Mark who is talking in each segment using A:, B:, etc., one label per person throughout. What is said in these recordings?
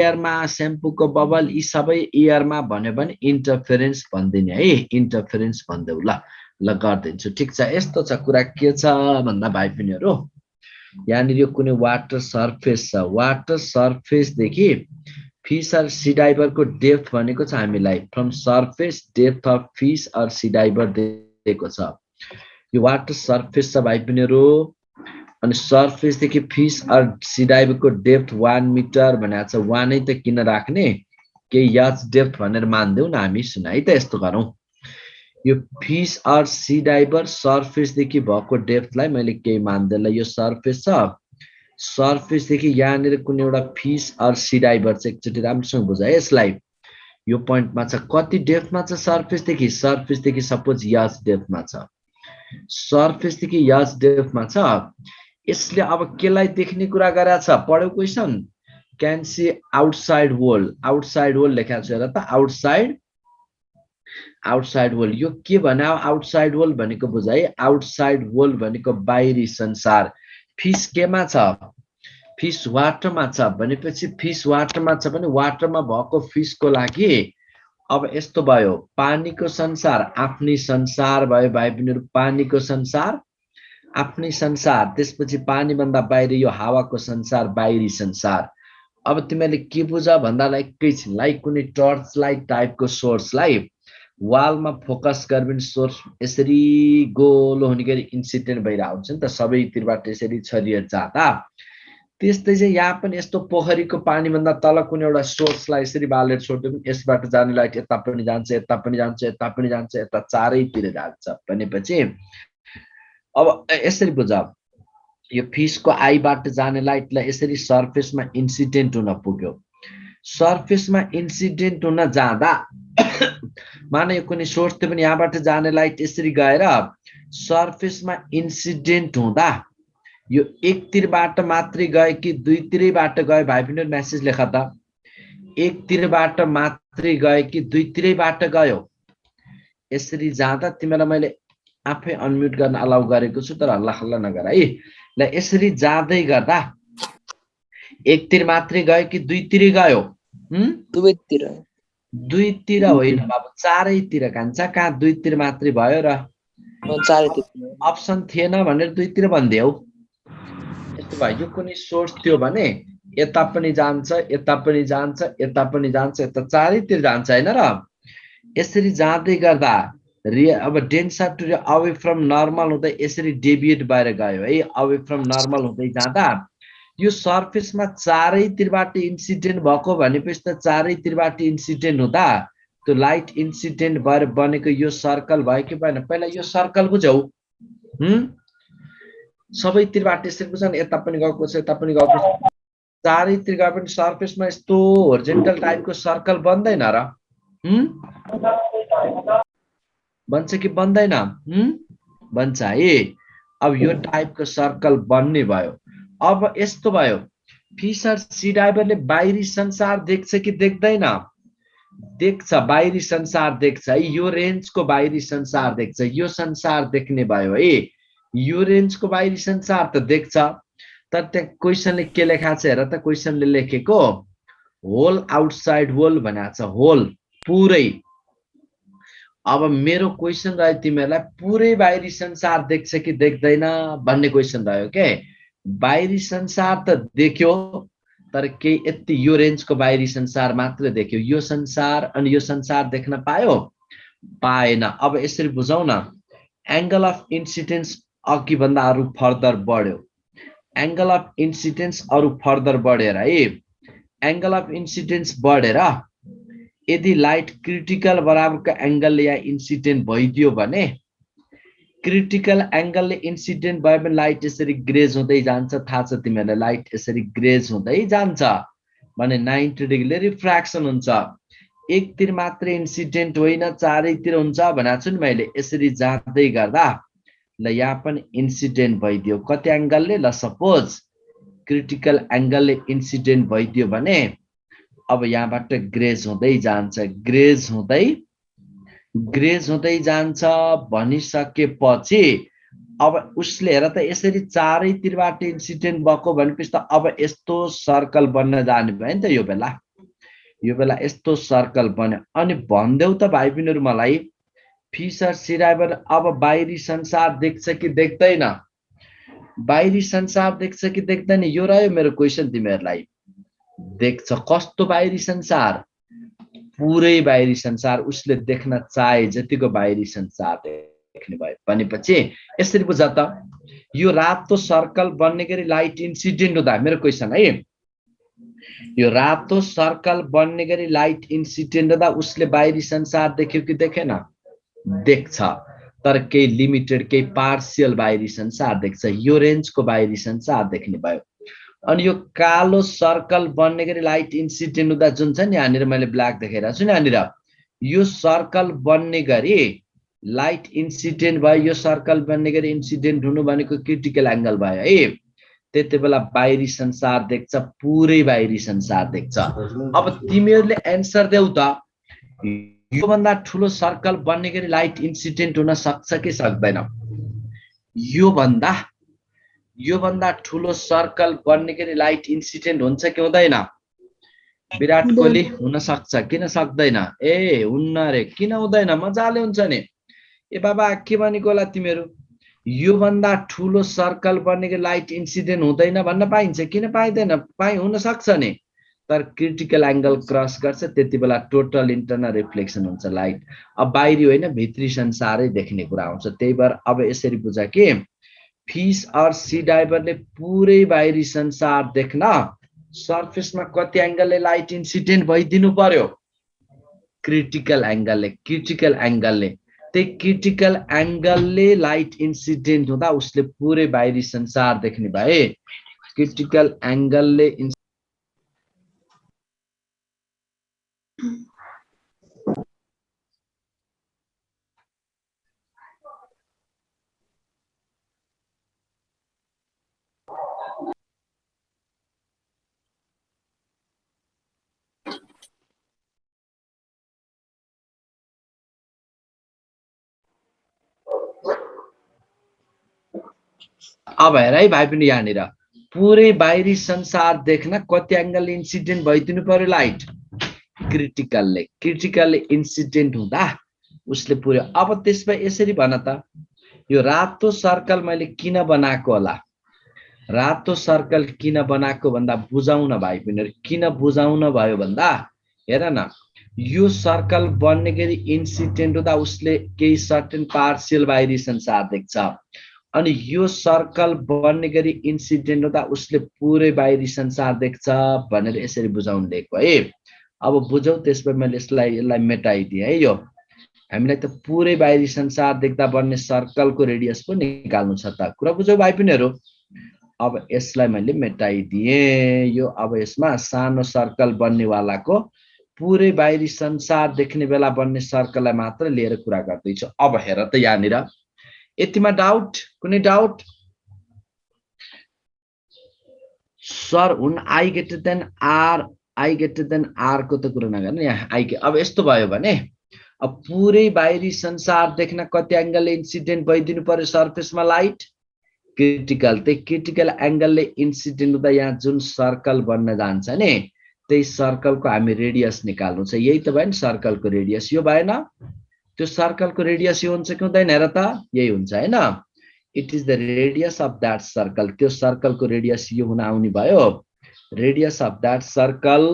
A: एयरमा स्याम्पूको bubble यी सबै एयरमा भन्यो भने इन्टरफेरेन्स भन्दिने है इन्टरफेरेन्स भन्दै ल ल गर्दिन्छु ठीक छ यस्तो छ कुरा के छ भन्दा भाइ बहिनीहरु यहाँनिर यो कुनै वाटर सर्फेस छ वाटर सर्फेस देखि फिश अर सी डाइभर को डेप्थ भनेको छ हामीलाई from surface depth of fish or sea diver दिएको छ यो वाटर सर्फेस छ भाइ बहिनीहरु अनि सर्फेस देखि फिश अर सी डाइभर को डेप्थ 1 मिटर भनेको छ 1 नै त किन राख्ने के याच डेप्थ भनेर मान्देऊ न हामी सुन है त यस्तो गरौँ यो fish or sea diver surface देखि भएको डेप्थलाई मैले केही मान्दैन यो सर्फेस छ सर्फेस देखि यहाँनिर कुनै एउटा फिश अर सी डाइभर चाहिँ एकचोटी राम्रोसँग बुझ है यसलाई यो पोइन्टमा छ कति डेप्थमा छ सर्फेस देखि सपोज याच डेप्थमा छ सर्फेस देखि याच डेप्थमा छ यसले अब केलाई देख्ने कुरा गरेछ पढ्यौ question can see outside world लेखेको छ हेर त आउटसाइड वर्ल्ड यो के भने आउटसाइड वर्ल्ड भनेको बुझ है आउटसाइड वर्ल्ड भनेको बाहिरी संसार फिश केमा छ फिश वाटरमा छ भनेपछि फिश वाटरमा छ भने वाटरमा भएको फिशको लागि अब यस्तो भयो पानीको संसार आफ्नै संसार भयो भाइ बहिनीहरु पानीको संसार आफ्नै संसार त्यसपछि पानी भन्दा बाहिर यो हावाको संसार बाहिरी संसार अब तिमीले के बुझ भन्दालाई एकैछिनलाई कुनै टर्च लाइट टाइपको सोर्सलाई वालमा फोकस गर्बिन सोर्स यसरी गोलो हुने गरी इन्सिडेन्ट भइरहेको हुन्छ नि त सबैतिरबाट यसरी छरिएर जाँदा त्यस्तै चाहिँ यहाँ पनि यस्तो पोखरीको पानी भन्दा तल कुनै एउटा सोर्सलाई यसरी बालेर छोड्यो भने यसबाट जाने लाइट यता पनि जान्छ यता पनि जान्छ यता पनि जान्छ यता चारैतिर जान्छ भनेपछि अब यसरी बुझ यो फिशको आईबाट जाने लाइटलाई यसरी सर्फेसमा इन्सिडेन्ट हुन पुग्यो सर्फेसमा इन्सिडेन्ट हुन जाँदा माने यो कुनै सोर्स थियो भने यहाँबाट जाने लाइट यसरी गएर सर्फेसमा इन्सिडेन्ट हुँदा यो एकतिरबाट मात्रै गयो कि दुईतिरैबाट गयो भाइ बहिनी मेसेज लेख त एकतिरबाट मात्रै गयो कि दुईतिरैबाट गयो यसरी जाँदा तिमीलाई मैले आफै अनम्युट गर्न अलाउ गरेको छु तर हल्ला हल्ला नगर है ल यसरी जाँदै गर्दा एकतिर मात्रै गयो कि दुईतिरै गयो दुईतिर होइन बाबु चारैतिर कान्छ कहाँ दुईतिर मात्रै भयो र अप्सन थिएन भनेर दुईतिर भन्देऊ यस्तो भयो यो कुनै सोर्स थियो भने यता पनि जान्छ यता पनि जान्छ यता पनि जान्छ यता चारैतिर जान्छ हैन र यसरी जाँदै गर्दा अब denser to away from normal हुँदै यसरी डेभिएट भएर गयो है अवे फ्रम नर्मल हुँदै जाँदा यो सर्फेसमा चारैतिरबाट इन्सिडेन्ट भएको भनेपछि त चारैतिरबाट इन्सिडेन्ट हुँदा त्यो लाइट इन्सिडेन्ट भएर बनेको यो सर्कल भयो कि भएन पहिला यो सर्कल बुझौ सबैतिरबाट यसरी बुझ्न यता पनि गएको छ यता पनि गएको छ चारैतिर गए पनि सर्फेसमा यस्तो होरिजेन्टल टाइपको सर्कल बन्दैन र बन्छ कि बन्दैन बन्छ है अब यो टाइपको सर्कल बन्ने भयो अब यस्तो भयो फिशर सी डाइभरले बाहिरी संसार देख्छ कि देख्दैन देख्छ बाहिरी संसार देख्छ है यो रेन्जको बाहिरी संसार देख्छ यो संसार देख्ने भयो है यो रेन्जको बाहिरी संसार त देख्छ तर त्यहाँ क्वेशनले के लेखा छ हेर त क्वेशनले लेखेको होल आउटसाइड वर्ल्ड भनेको छ होल पुरै अब मेरो क्वेशन रह्यो तिमीहरूलाई पुरै बाहिरी संसार देख्छ कि देख्दैन भन्ने क्वेशन रह्यो के बाहिरी संसार त देख्यो तर के यति यो रेन्जको बाहिरी संसार मात्र देख्यो यो संसार अनि यो संसार देख्न पायो पाएन अब यसरी बुझाउ न एंगल अफ इन्सिडेन्स अघि भन्दा अरु फर्दर बढ्यो एंगल अफ इन्सिडेन्स अरु फर्दर बढेर है एंगल अफ इन्सिडेन्स बढेर यदि लाइट क्रिटिकल बराबरको एंगलले या इन्सिडेन्ट भइदियो भने क्रिटिकल एंगलले इन्सिडेन्ट भयो भने लाइट यसरी ग्रेज हुँदै जान्छ थाहा छ तिमीहरुलाई लाइट यसरी ग्रेज हुँदै जान्छ भने 90 डिग्रीले रिफ्र्याक्सन हुन्छ एकतिर मात्र इन्सिडेन्ट होइन चारैतिर हुन्छ भनेको छु नि मैले यसरी जाँदै गर्दा ल यहाँ पनि इन्सिडेन्ट भइदियो कति एंगलले ल सपोज क्रिटिकल एंगलले इन्सिडेन्ट भइदियो भने अब यहाँबाट ग्रेज हुँदै जान्छ ग्रेज हुँदै जान्छ भनिसकेपछि अब उसले हेर त यसरी चारैतिरबाट इन्सिडेन्ट भएको भनेपछि त अब यस्तो सर्कल बन्न जाने भयो नि त यो बेला यो बेला यस्तो सर्कल बन्यो अनि भन्देऊ त भाइ बहिनीहरु मलाई फिशर सी डाइभर अब बाहिरी संसार देख्छ कि देख्दैन बाहिरी संसार देख्छ कि देख्दैन यो रह्यो मेरो क्वेशन तिमीहरुलाई देख्छ कस्तो बाहिरी संसार पुरै बाहिरी संसार उसले देख्न चाहे जतिको बाहिरी संसार देख्ने भयो भनेपछि यसरी बुझ त यो रातो सर्कल बन्ने गरी लाइट इन्सिडेन्ट हुँदा मेरो क्वेशन है यो रातो सर्कल बन्ने गरी लाइट इन्सिडेन्ट हुँदा उसले बाहिरी संसार देख्यो कि देखेन देख्छ तर केही लिमिटेड केही पार्शियल बाहिरी संसार देख्छ यो रेन्जको बाहिरी संसार देख्ने भयो अनि यो कालो सर्कल बन्ने गरी लाइट इन्सिडेन्ट हुँदा जुन छ नि यहाँनिर मैले ब्ल्याक देखाइरहेको छु नि यहाँनिर यो सर्कल बन्ने गरी लाइट इन्सिडेन्ट भयो यो सर्कल बन्ने गरी इन्सिडेन्ट हुनु भनेको क्रिटिकल एंगल भयो है त्यति बेला बाहिरी संसार देख्छ पुरै बाहिरी संसार देख्छ अब तिमीहरुले आन्सर देऊ त यो भन्दा ठूलो सर्कल बन्ने गरी लाइट इन्सिडेन्ट हुन सक्छ कि सक्दैन यो भन्दा ठूलो सर्कल बन्ने गरी लाइट इन्सिडेन्ट हुन्छ कि हुँदैन विराट कोहली हुन सक्छ किन सक्दैन ए हुन्न रे किन हुँदैन मजाले हुन्छ नि ए बाबा के भनेको होला तिमीहरु यो भन्दा ठूलो सर्कल बन्ने गरी लाइट इन्सिडेन्ट हुँदैन भन्न पाइन्छ किन पाइदैन हुन सक्छ नि तर क्रिटिकल एंगल क्रस गर्छ त्यति बेला टोटल इन्टरनल रिफ्लेक्सन हुन्छ लाइट अब बाहिरी होइन भित्री संसारै देख्ने कुरा आउँछ त्यही भएर अब यसरी बुझ के फिश और सी डाइभरले पुरै बाहिरी संसार देख्न सरफेसमा कति एंगलले लाइट इन्सिडेन्ट भइदिनु पर्यो क्रिटिकल एंगलले त्यही क्रिटिकल एंगलले लाइट इन्सिडेन्ट हुँदा उसले पुरै बाहिरी संसार देख्ने भए क्रिटिकल एंगलले अब हेर है भाइ पनि यहाँनिर पुरै बाहिरी संसार देख्न कति एंगल इन्सिडेन्ट भइदिनु पर्यो लाइट क्रिटिकलले इन्सिडेन्ट हुँदा उसले पुर्यो अब त्यसमा यसरी भन त यो रातो सर्कल मैले किन बनाएको होला रातो सर्कल किन बनाएको भन्दा बुझाउन भाइ पनि किन बुझाउन भयो भन्दा हेर न यो सर्कल बन्ने गरी इन्सिडेन्ट हुँदा उसले केही सर्टेन पार्शियल बाहिरी संसार देख्छ अनि यो सर्कल बन्ने गरी इन्सिडेन्ट हुँदा उसले पुरै बाहिरी संसार देख्छ भनेर यसरी बुझाउन दिएको है अब बुझौ त्यसपछि मैले यसलाई मेटाइदिए है यो हामीलाई त पुरै बाहिरी संसार देख्दा बन्ने सर्कलको रेडियस पो निकाल्नु छ त कुरा बुझौ भाइ पिनहरु अब यसलाई मैले मेटाइदिए यो अब यसमा सानो सर्कल बन्ने वालाको पुरै बाहिरी संसार देख्ने बेला बन्ने सर्कललाई मात्र लिएर कुरा गर्दै छु अब हेर त यहाँनिर यतिमा डाउट कुनै डाउट सर हुन आई ग्रेटर देन आर को त कुरा नगर्नु यहाँ आई अब यस्तो भयो भने अब पुरै बाहिरी संसार देख्न कति एंगलले इन्सिडेन्ट भइदिनु पर्यो सरफेसमा लाइट क्रिटिकल एंगलले इन्सिडेन्ट हुँदा यहाँ जुन सर्कल बन्न जान्छ नि त्यही सर्कलको हामी रेडियस निकाल्नु छ यही त भयो नि सर्कलको रेडियस यो भएन त्यो सर्कलको रेडियस यो हुन्छ कि हुँदैन हेर त यही हुन्छ हैन it is the radius of that circle त्यो सर्कलको रेडियस यो हुन आउने भयो रेडियस अफ दैट सर्कल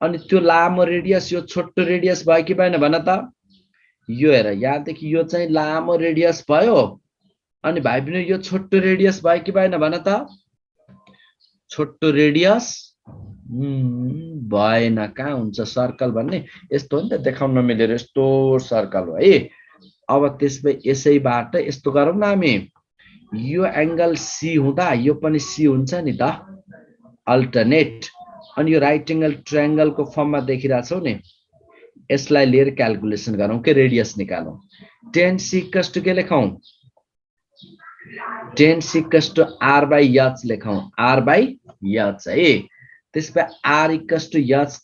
A: अनि त्यो लामो रेडियस यो छोटो रेडियस भयो कि भएन भन त यो हेर यहाँदेखि यो चाहिँ लामो रेडियस भयो अनि भाइ पनि यो छोटो रेडियस भयो कि भएन भन त छोटो रेडियस भएन कहाँ हुन्छ सर्कल भन्ने यस्तो हो नि त देखाउन नमिलेर यस्तो सर्कल हो है अब त्यसपछि यसैबाट यस्तो गरौँ न हामी यो एंगल सी हुँदा यो पनि सी हुन्छ नि त अल्टरनेट अनि यो राइट एंगल ट्रायंगल को फर्ममा देखिरहेछौ नि यसलाई लिएर क्याल्कुलेसन गरौँ के रेडियस निकालौं tan c = के लेखौं tan c = r/h लेखौं r/h है त्यसपछि r = h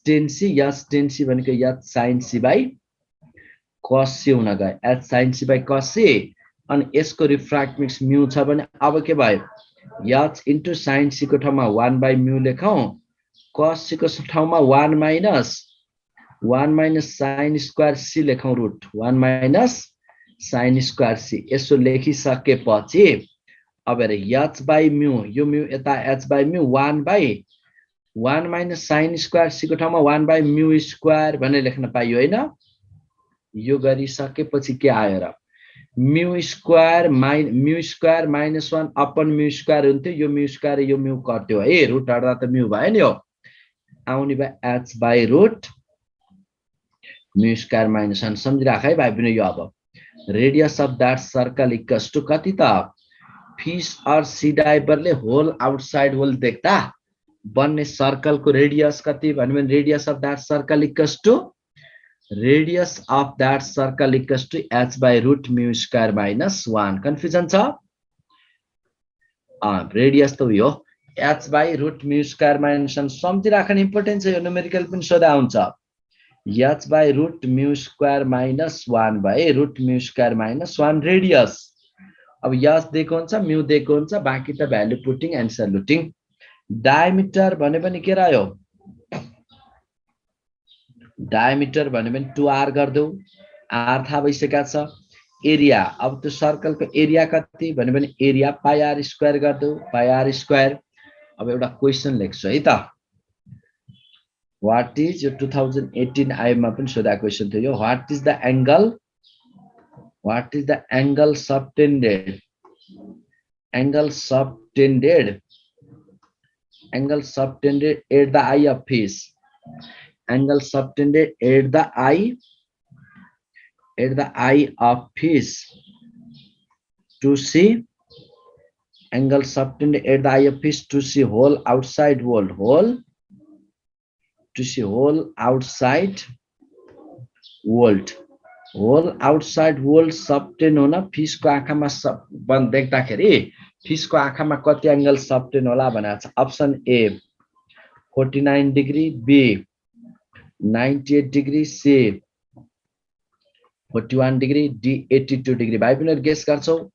A: tan c भनेको h sin c cos c हुन गयो h sin c cos c अनि यसको रिफ्र्याक्ट म्यू छ भने अब के भयो h * sin c को ठाउँमा 1/μ लेखौं cos c को ठाउँमा 1 - 1 माइनस साइन स्क्वायर सी लेखौं root 1 minus sine square c यसो लेखिसकेपछि अब हेर h बाई म्यू यो म्यू यता h by mu 1 by 1 minus sine square c को ठाउँमा 1 बाई म्यू स्क्वायर भनेर लेख्न पाइयो हैन यो गरिसकेपछि के आयो र mu square minus 1 upon mu square हुन्थ्यो यो म्यू स्क्वायर यो म्यू कट्यो है रुट हट्दा त म्यू भयो नि हो आउने भयो h by root mu square minus 1 सम्झिराख है भाइ पनि यो अब radius of that circle equals to कति त फिश और सी डाइभरले होल आउटसाइड होल देख्दा बन्ने सर्कलको रेडियस कति भन्यो भने radius of that circle equals to radius of that circle equals to h by root mu square minus 1 confusion छ radius त यो h by root mu square minus 1 सम्झिराख्न important छ यो न्यूमेरिकल पनि सोधा हुन्छ h by root mu square minus 1 by root mu square minus 1 radius अब h दिएको हुन्छ mu दिएको हुन्छ बाकी त भ्यालु पुटिङ एन्ड सल्युटिङ डायमिटर भने पनि के रह्यो डायमिटर भन्यो भने 2r गर्दौ r थाहा भइसकेको छ एरिया अब त्यो सर्कलको एरिया कति भन्यो भने एरिया पाई r स्क्वायर गर्दौ पाई r स्क्वायर अब एउटा क्वेशन लेख्छु है त व्हाट इज यो 2018 आइएममा पनि सोधा क्वेशन थियो यो what is the angle subtended at the eye of fish angle subtended at the eye of fish to see angle subtended at the eye of fish to see whole outside world to see whole outside world subtend होना fish को आँखामा बन्द देख्दाखेरि fish को आँखामा कति angle subtend होला भनेको छ option A 49 degree B 98 degree C 41 degree D 82 degree भाइ पनि गेस गर्छौ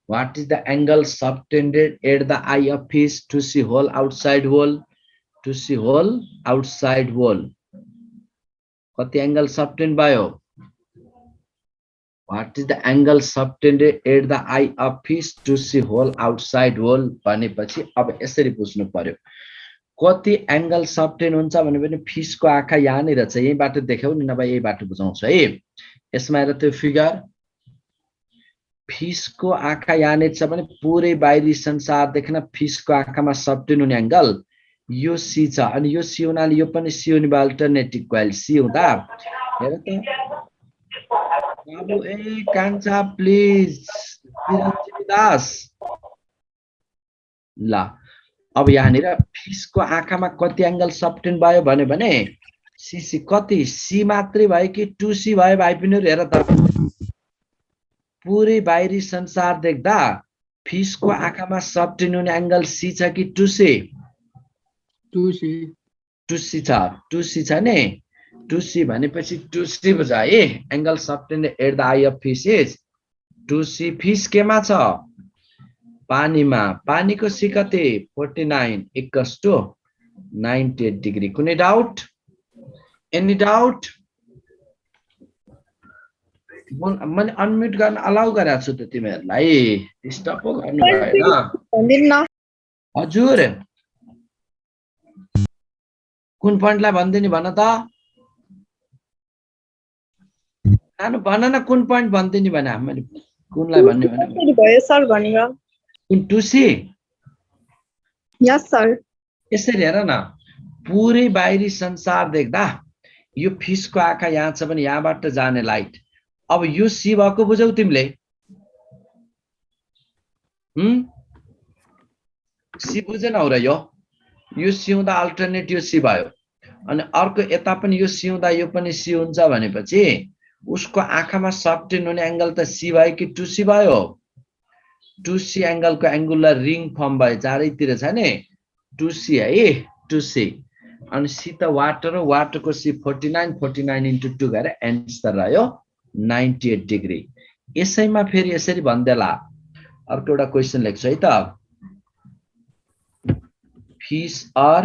A: what is the angle subtended at the eye of fish to see whole outside wall कति एंगल सबटेन्ड भयो what is the angle subtended at the eye of fish to see whole outside wall भनेपछि अब यसरी बुझ्नु पर्यो कति angle subtend हुन्छ भने पनि फिश को आँखा यहाँ नै रहेछ यहीबाट देख्यौ नि नभए यहीबाट बुझाउँछु है यसमा हेर त्यो फिगर फिश को आँखा यहाँ नै छ भने पुरै बाहिरी संसार देख्न फिश को आँखामा सबटेन हुने एंगल यो सी छ अनि यो सी हुनाले यो पनि सी हुने भयो अल्टरनेटिभ कोइल सी हुँदा हेर त बाबु ए कान्छा प्लिज चिरञ्जीवी दास ल अब यहाँनिर फिश को आँखामा कति एंगल सबटेन भयो भने सीसी कति सी मात्रै भयो कि 2c भयो भाइ पनि हेर त पुरै बाहिरी संसार देख्दा फिश को आँखामा सबटेन हुने एंगल सी छ कि 2c 2c छ नि 2c भनेपछि 2c बुझ है angle subtended at the eye of fish is 2c fish केमा छ पानीमा पानीको सी कति 49 इक्वल्स टु 98 डिग्री कुनै डाउट एनी डाउट मैले अनम्युट गर्न अलाउ गरेको छु त तिमीहरुलाई डिस्टर्ब पो गर्नु भएन हजुर कुन पोइन्टलाई भन्दै नि भन त नानु भन न कुन पोइन्ट भन्दै नि भने मैले कुनलाई भन्ने भने
B: भयो सर भनेर
A: कुन 2c
B: यस सर
A: यसरी हेर न पुरै बाहिरी संसार देख्दा यो फिश को आँखा यहाँ छ भने यहाँबाट जाने लाइट अब यो सी भएको बुझौ तिमीले सी बुझेनौ र यो सी हुँदा अल्टरनेट यो सी भयो अनि अर्को यता पनि यो सी हुँदा यो पनि सी हुन्छ भनेपछि उसको आँखामा सबटेन हुने एंगल त सी भयो कि 2c भयो 2c एंगल को एंगुलर रिंग फर्म भयो चारैतिर छ नि 2c है 2c अनि सी त वाटर हो वाटर को सी 49 into 2 गरेर एन्सर रह्यो 98 डिग्री यसैमा फेरि यसरी भन्देला अर्को एउटा क्वेशन लेख्छु है त fish or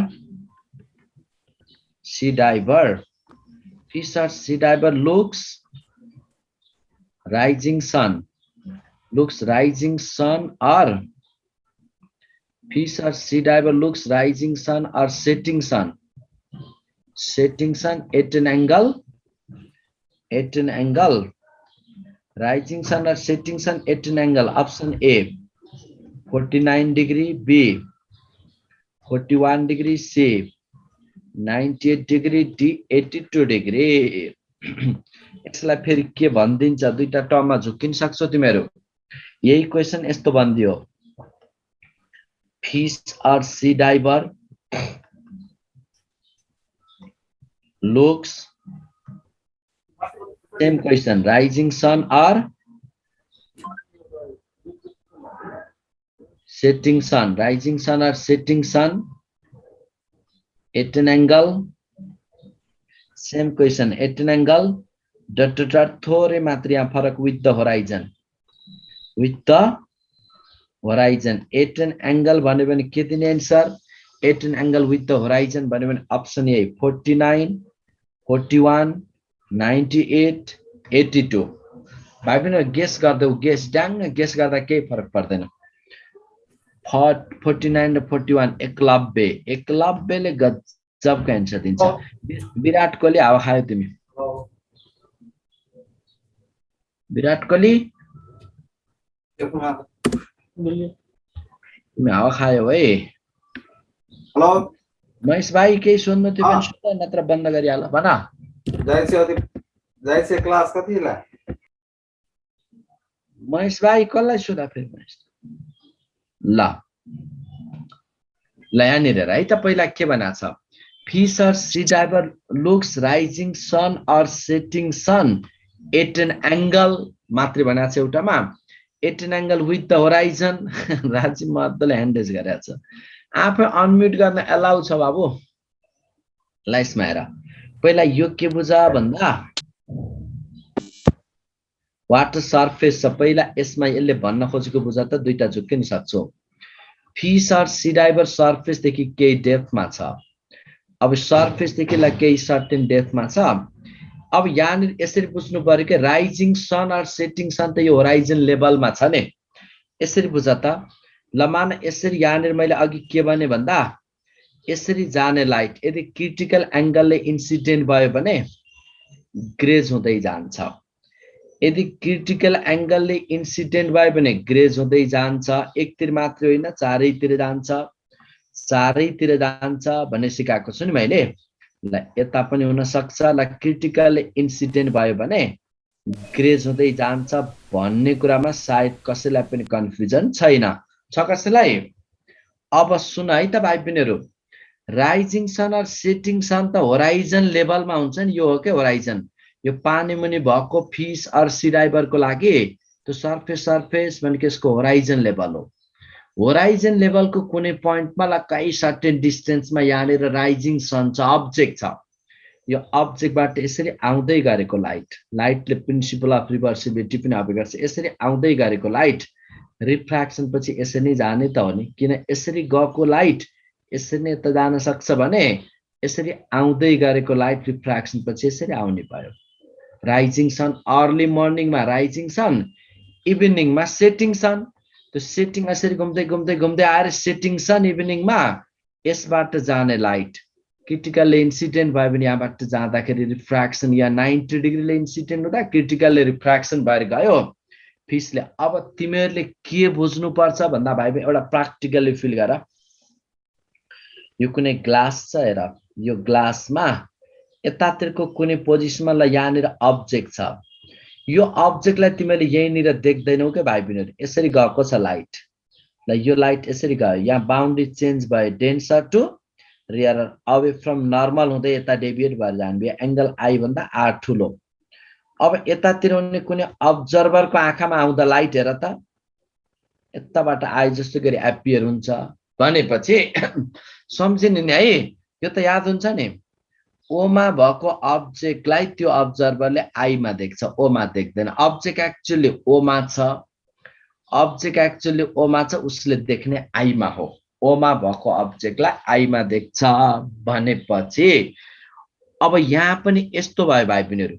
A: sea diver fish or sea diver looks rising sun. Looks rising sun or fish or sea diver looks rising sun or setting sun. Setting sun at an angle. At an angle. Rising sun or setting sun at an angle. Option A, 49 degree. B, 41 degree. C, 98 degree. D, 82 degree. यसलाई फेरि के भनिदिन्छ दुईटा टर्ममा झुकिन सक्छौ तिमीहरु यही question यस्तो भनिदियो fish or sea diver looks same question rising sun or setting sun rising sun or setting sun at an angle same question at an angle थोरै मात्र यहाँ फरक with the horizon at an angle भन्यो भने के दिने answer at an angle with the horizon भन्यो भने अप्सन ए 49 41 98 82 भाइ पनि गेस गर्दै गेस डाङ गेस गर्दा केही फरक पर्दैन 49 र 41 एकलव्यले गजबको आन्सर दिन्छ विराट कोहली हावा खायो तिमी विराट कोहली तिमी हावा खायो है
C: हेलो
A: महेश भाइ केही सोध्नु थियो भने सोध नत्र बन्द गरिहाल भन
C: जाइसे क्लास कतिला
A: महेश भाइ कसलाई सोधा फेरि महेश ल यहाँनिर हेर है त पहिला के भनेको छ fish or sea diver looks rising sun or setting sun at an angle मात्रै भनेको छ एउटामा at an angle with the horizon राजी मद्दले ह्यान्ड रेज गरेको छ आफै अनम्युट गर्न अलाउ छ बाबु ल यसमा हेर पहिला यो के बुझ भन्दा वाटर सरफेस छ पहिला यसमा यसले भन्न खोजेको बुझ त दुईटा झुक्किन सक्छौ fish or sea diver surface देखि केही डेप्थमा छ अब सरफेस देखि ला केही सर्टेन डेप्थमा छ अब यहाँ यसरी बुझ्नु पर्यो कि राइजिङ सन और सेटिङ सन त यो होराइजन लेभलमा छ नि यसरी बुझ त ल मान यसरी यहाँ मैले अघि के भने भन्दा यसरी जाने लाइट यदि क्रिटिकल एंगलले इन्सिडेन्ट भयो भने ग्रेज हुँदै जान्छ यदि क्रिटिकल एंगलले इन्सिडेन्ट भयो भने ग्रेज हुँदै जान्छ एकतिर मात्र होइन चारैतिर जान्छ भन्ने सिकाएको छु नि मैले ल यता पनि हुन सक्छ ल क्रिटिकल इन्सिडेन्ट भयो भने ग्रेज हुँदै जान्छ भन्ने कुरामा सायद कसैलाई पनि कन्फ्युजन छैन छ कसैलाई अब सुन है त भाइ बहिनीहरु राइजिङ सन र सेटिङ सन त होराइजन लेभलमा हुन्छ नि यो हो के होराइजन यो पानी मुनि भएको फिश और सी डाइभरको लागि त्यो सरफेस भनेको यसको होराइजन लेभल हो होराइजन लेभलको कुनै पोइन्टमा ला कही सर्टेन डिस्टेन्समा यहाँनिर राइजिङ सन छ अब्जेक्ट छ यो अब्जेक्टबाट यसरी आउँदै गरेको लाइटले प्रिन्सिपल अफ रिभर्सिबिलिटी पनि अभ्यास गर्छ यसरी आउँदै गरेको लाइट रिफ्र्याक्सन पछि यसरी नै जाने त हो नि किन यसरी गएको लाइट यसरी नै त जान सक्छ भने यसरी आउँदै गरेको लाइट रिफ्र्याक्सन पछि यसरी आउने भयो राइजिङ सन अर्ली मर्निङमा राइजिङ सन इभिनिङमा सेटिङ सन त्यो सेटिङ यसरी घुम्दै आएर सेटिङ सन इभिनिङमा यसबाट जाने लाइट क्रिटिकल इन्सिडेन्ट भयो भने यहाँबाट जाँदाखेरि रिफ्र्याक्सन या 90 डिग्रीले इन्सिडेन्ट हुँदा क्रिटिकलले रिफ्र्याक्सन भएर गयो फिसले अब तिमीहरुले के बुझ्नु पर्छ भन्दा भाइ एउटा प्र्याक्टिकली फिल गर यो कुनै ग्लास छ हेर यो ग्लासमा यतातिरको कुनै पोजिसनमा ल यहाँनिर अब्जेक्ट छ यो अब्जेक्टलाई तिमीले यहीँनिर देख्दैनौ के भाइ बहिनीहरु यसरी गएको छ लाइट ल यो लाइट यसरी गयो यहाँ बाउन्ड्री चेन्ज भयो denser to rarer away from normal हुँदै यता डेभिएट भएर जानुभयो एंगल आई भन्दा आर ठुलो अब यतातिर हुने कुनै अब्जर्भरको आँखामा आउँदा लाइट हेर त यताबाट आए जस्तो गरी एपियर हुन्छ भनेपछि सम्झिनु नि है यो त याद हुन्छ नि ओमा भएको अब्जेक्टलाई त्यो अब्जर्भरले आईमा देख्छ ओमा देख्दैन अब्जेक्ट एक्चुअली ओमा छ उसले देख्ने आईमा हो ओमा भएको अब्जेक्टलाई आईमा देख्छ भनेपछि अब यहाँ पनि यस्तो भयो भाइ बहिनीहरु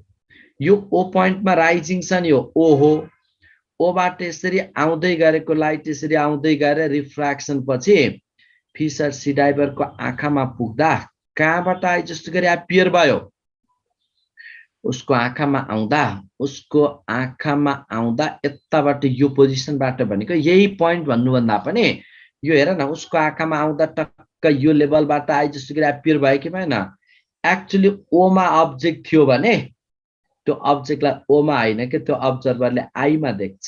A: यो ओ पोइन्टमा राइजिङ छ नि यो ओ हो ओबाट यसरी आउँदै गरेको लाइट यसरी आउँदै गएर रिफ्र्याक्सन पछि फिसर सी डाइभरको आँखामा पुग्दा कहाँबाट आए जस्तो गरी एपियर भयो उसको आँखामा आउँदा यताबाट यो पोजिसनबाट भनेको यही पोइन्ट भन्नुभन्दा पनि यो हेर न उसको आँखामा आउँदा टक्क यो लेभलबाट आए जस्तो गरी एपियर भयो कि भएन एक्चुअली ओमा अब्जेक्ट थियो भने त्यो अब्जेक्टलाई ओमा हैन के त्यो अब्जर्भरले आईमा देख्छ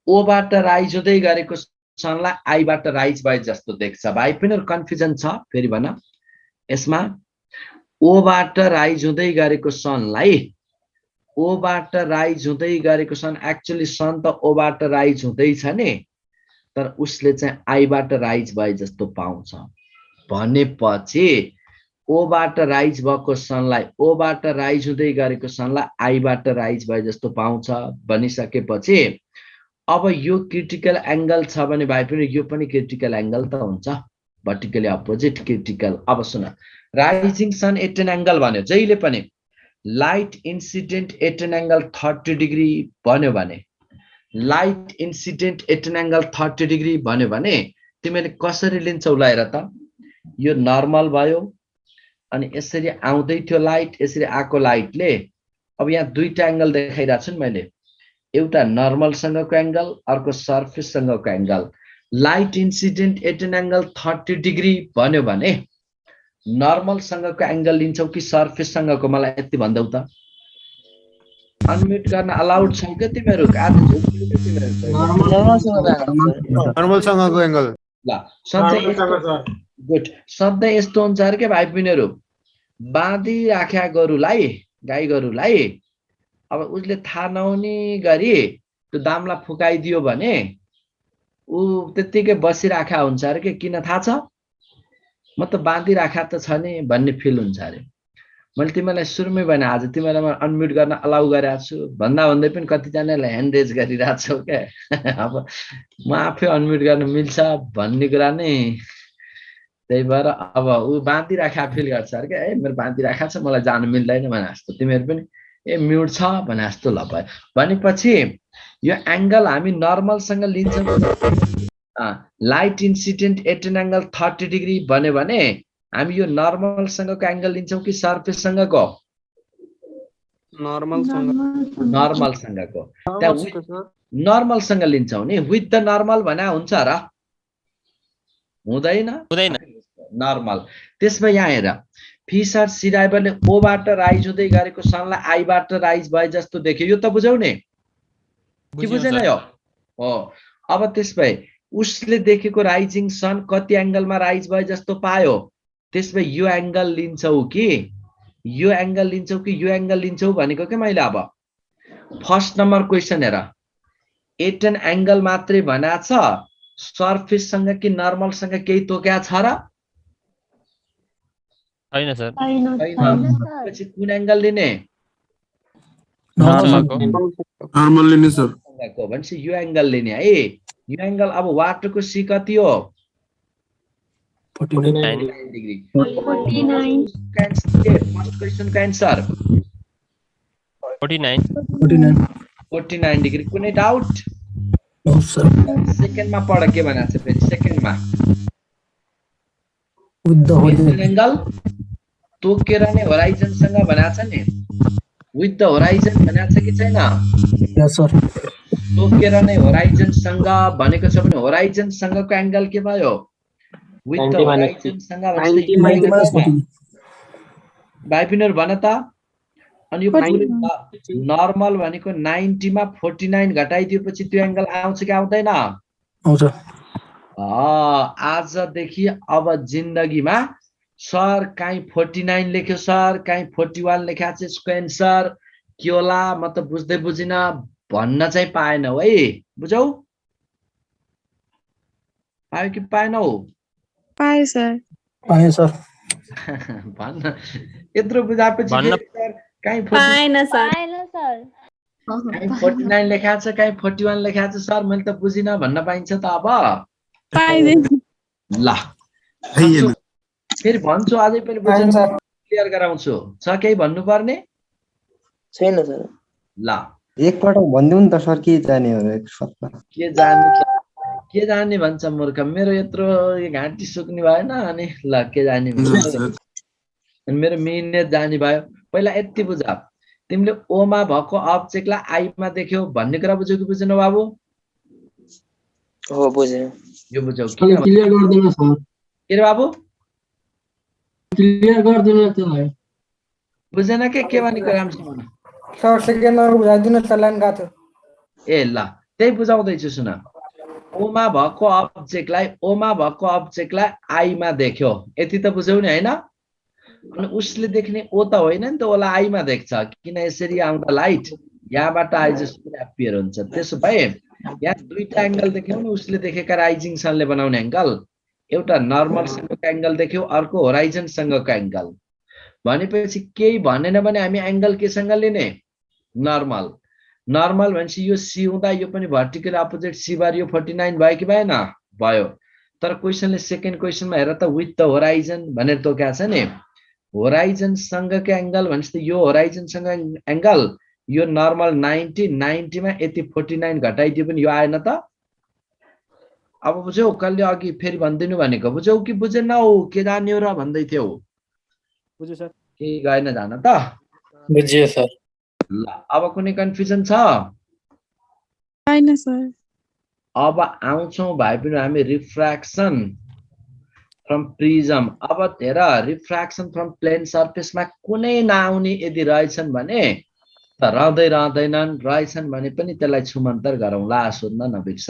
A: ओबाट राइज हुँदै गरेको सनलाई आईबाट राइज भए जस्तो देख्छ भाइ पनि कन्फ्युजन छ फेरि भन यसमा ओबाट राइज हुँदै गरेको सनलाई ओबाट राइज हुँदै गरेको सन एक्चुअली सन त ओबाट राइज हुँदैछ नि तर उसले चाहिँ आईबाट राइज भए जस्तो पाउँछ भनेपछि ओबाट राइज भएको सनलाई ओबाट राइज हुँदै गरेको सनलाई आईबाट राइज भए जस्तो पाउँछ भनिसकेपछि अब यो क्रिटिकल एंगल छ भने भाइ पनि यो पनि क्रिटिकल एंगल त हुन्छ भर्टिकली अपोजिट क्रिटिकल अब सुन rising sun at an angle भन्यो जहिले पनि light incident at an angle 30 degree भन्यो भने light incident at an angle 30 degree भन्यो भने तिमीले कसरी लिन्छौ लाएर त यो नर्मल भयो अनि यसरी आउँदै थियो लाइट यसरी आको लाइटले अब यहाँ दुईटा एंगल देखाइराछु नि मैले एउटा नर्मल सँगको एंगल अर्को सरफेस सँगको angle light incident at an angle 30 degree भन्यो भने नर्मल सँगको एंगल लिन्छौ कि सरफेस सँगको मलाई यति भन्दै त अनम्युट गर्न अलाउड छ के तिमीहरु
D: नर्मल सँगको एंगल
A: ल सधैं गुड सधैं यस्तो हुन्छ अरे के भाइ बहिनीहरु बाँधी राख्या गरुलाई गाई गरुलाई अब उसले थाहा नहुने गरी त्यो दामला फुकाइदियो भने उ त्यतिकै बसिराख्या हुन्छ अरे के किन थाहा छ म त बाँधी राख्या त छ नि भन्ने फिल हुन्छ अरे मैले तिमीलाई सुरुमै भने आज तिमीलाई म अनम्युट गर्न अलाउ गरेको छु भन्दा भन्दै पनि कतिजनाले ह्यान्ड रेज गरिरहेको छौ के अब म आफै अनम्युट गर्न मिल्छ भन्ने कुरा नै त्यही भएर अब उ बाँधी राख्या फिल गर्छ अरे के ए मेरो बाँधी राख्या छ मलाई जान मिल्दैन भने जस्तो तिमीहरु पनि ए म्युट छ भने जस्तो ल भयो भनेपछि यो एंगल हामी नर्मल सँग लिन्छौं light incident at an angle 30 degree भन्यो भने हामी यो नर्मल सँगको एंगल लिन्छौं कि सरफेस सँगको
D: नर्मल
A: सँगको त्यहाँ नर्मल सँग लिन्छौं नि विथ द नर्मल भने हुन्छ र हुँदैन नर्मल त्यसमा यहाँ हेर फिसर सी डाइभरले ओबाट राइज हुँदै गरेको सनलाई आईबाट राइज भए जस्तो देख्यो यो त बुझौ नि के बुझेन यो हो अब त्यसमै उसले देखेको राइजिङ सन कति एंगलमा राइज भए जस्तो पायो त्यसमै यो एंगल लिन्छौ कि यो एंगल लिन्छौ भनेको के मैले अब फर्स्ट नम्बर क्वेशन हेर एट एन एंगल मात्रै भना छ सरफेस सँग कि नर्मल सँग केही तोक्या छ र
E: हैन सर
A: पछि कुन एंगल लिने
D: नर्मल लिने सर
A: सँगको भनेपछि यो एंगल लिने है यो एंगल अब वाटरको सी कति हो
E: 49
A: डिग्री 49 फर्स्ट क्वेशन का आंसर
E: 49
A: डिग्री कुनै डाउट
D: नो सर
A: सेकेन्ड मा पढ के भन्छ फेरि सेकेन्ड मा
D: विथ द
A: होराइजन एंगल तोकेर नै होराइजन सँग भनाछ नि विथ द होराइजन भनाछ कि छैन
D: यस सर
A: तोकेर नै होराइजन सँग भनेको छ भने होराइजन सँगको एंगल के भयो विथ द होराइजन सँग भाइ पिनर भन त अनि यो नर्मल भनेको 90 मा 49 घटाइदिएपछि त्यो एंगल आउँछ कि आउँदैन
D: आउँछ
A: आजदेखि अब जिन्दगीमा सर काई 49 लेख्यो सर काई 41 लेख्या छ यसको आन्सर के होला म त बुझ्दै बुझिन भन्न चाहिँ पाएनौ है बुझौ पायो कि पाएनौ
B: पाए सर
A: भन्न यत्रो बुझापछि सर काई
B: पाएन सर
A: 49 लेख्या छ काई 41 लेख्या छ सर मैले त बुझिन भन्न पाइन्छ त अब
B: पाइदैन
A: ल फेरि भन्छु अझै पनि बुझ्नु क्लियर गराउँछु छ केही भन्नुपर्ने
F: छैन सर
A: ल
G: एकपटक भनिदिउँ नि त सर के जाने हो एक सपमा
A: के जाने भन्छ मूर्ख मेरो यत्रो घाँटी सुक्ने भएन अनि ल के जाने भन्छ अनि मेरो मिहिनेत जाने भयो पहिला यति बुझ तिमीले ओमा भएको अब्जेक्टलाई आईमा देख्यौ भन्ने कुरा बुझ्यौ कि बुझेनौ बाबु
F: हो बुझेँ
A: यो बुझ्यौ
D: क्लियर गरिदिनु सर
A: के रे बाबु
D: क्लियर गरिदिनु त्यसलाई
A: बुझेन के भनेको राम्रोसँग भन
H: सर सेकेन्डमा बुझाइदिनु त लाइन गएको थियो
A: ए ल त्यही बुझाउँदैछु सुन ओमा भएको अब्जेक्टलाई आईमा देख्यो यति त बुझ्यौ नि होइन अनि उसले देख्ने ओ त होइन नि त ओलाई आईमा देख्छ किन यसरी आउँदा लाइट यहाँबाट आए जस्तो पनि एपियर हुन्छ त्यसो भए यहाँ दुईटा एंगल देख्यौ नि उसले देखेका राइजिङ सनले बनाउने एंगल एउटा नर्मल सँगको एंगल देख्यौ अर्को होराइजन सँगको एंगल भनेपछि केही भनेन भने हामी एंगल केसँग लिने नर्मल नर्मल भनेपछि यो सी हुँदा यो पनि भर्टिकल अपोजिट सी बार यो 49 भयो कि भएन भयो तर क्वेशनले सेकेन्ड क्वेशनमा हेर त विथ द होराइजन भनेर तोकेको छ नि होराइजन सँगको एंगल भनेपछि त यो होराइजन सँग एंगल यो नर्मल 90 मा यति 49 घटाइदियो पनि यो आएन त अब बुझ्यौ कहिले अघि फेरि भन्दिनु भनेको बुझ्यौ कि बुझेनौ के जान्यो र भन्दै थियौ
E: बुझ्यो सर
A: के गएन जान त
F: बुझियो सर
A: ल अब कुनै कन्फ्युजन छ
B: छैन सर
A: अब आउँछौं भाइ पनि हामी रिफ्र्याक्सन फ्रम प्रिजम अब हेर रिफ्र्याक्सन फ्रम प्लेन सर्फेसमा कुनै नआउने यदि रहेछन् भने त रहँदैनन् रहेछन् भने पनि त्यसलाई छुमन्तर गरौँला सोध्न नबिर्स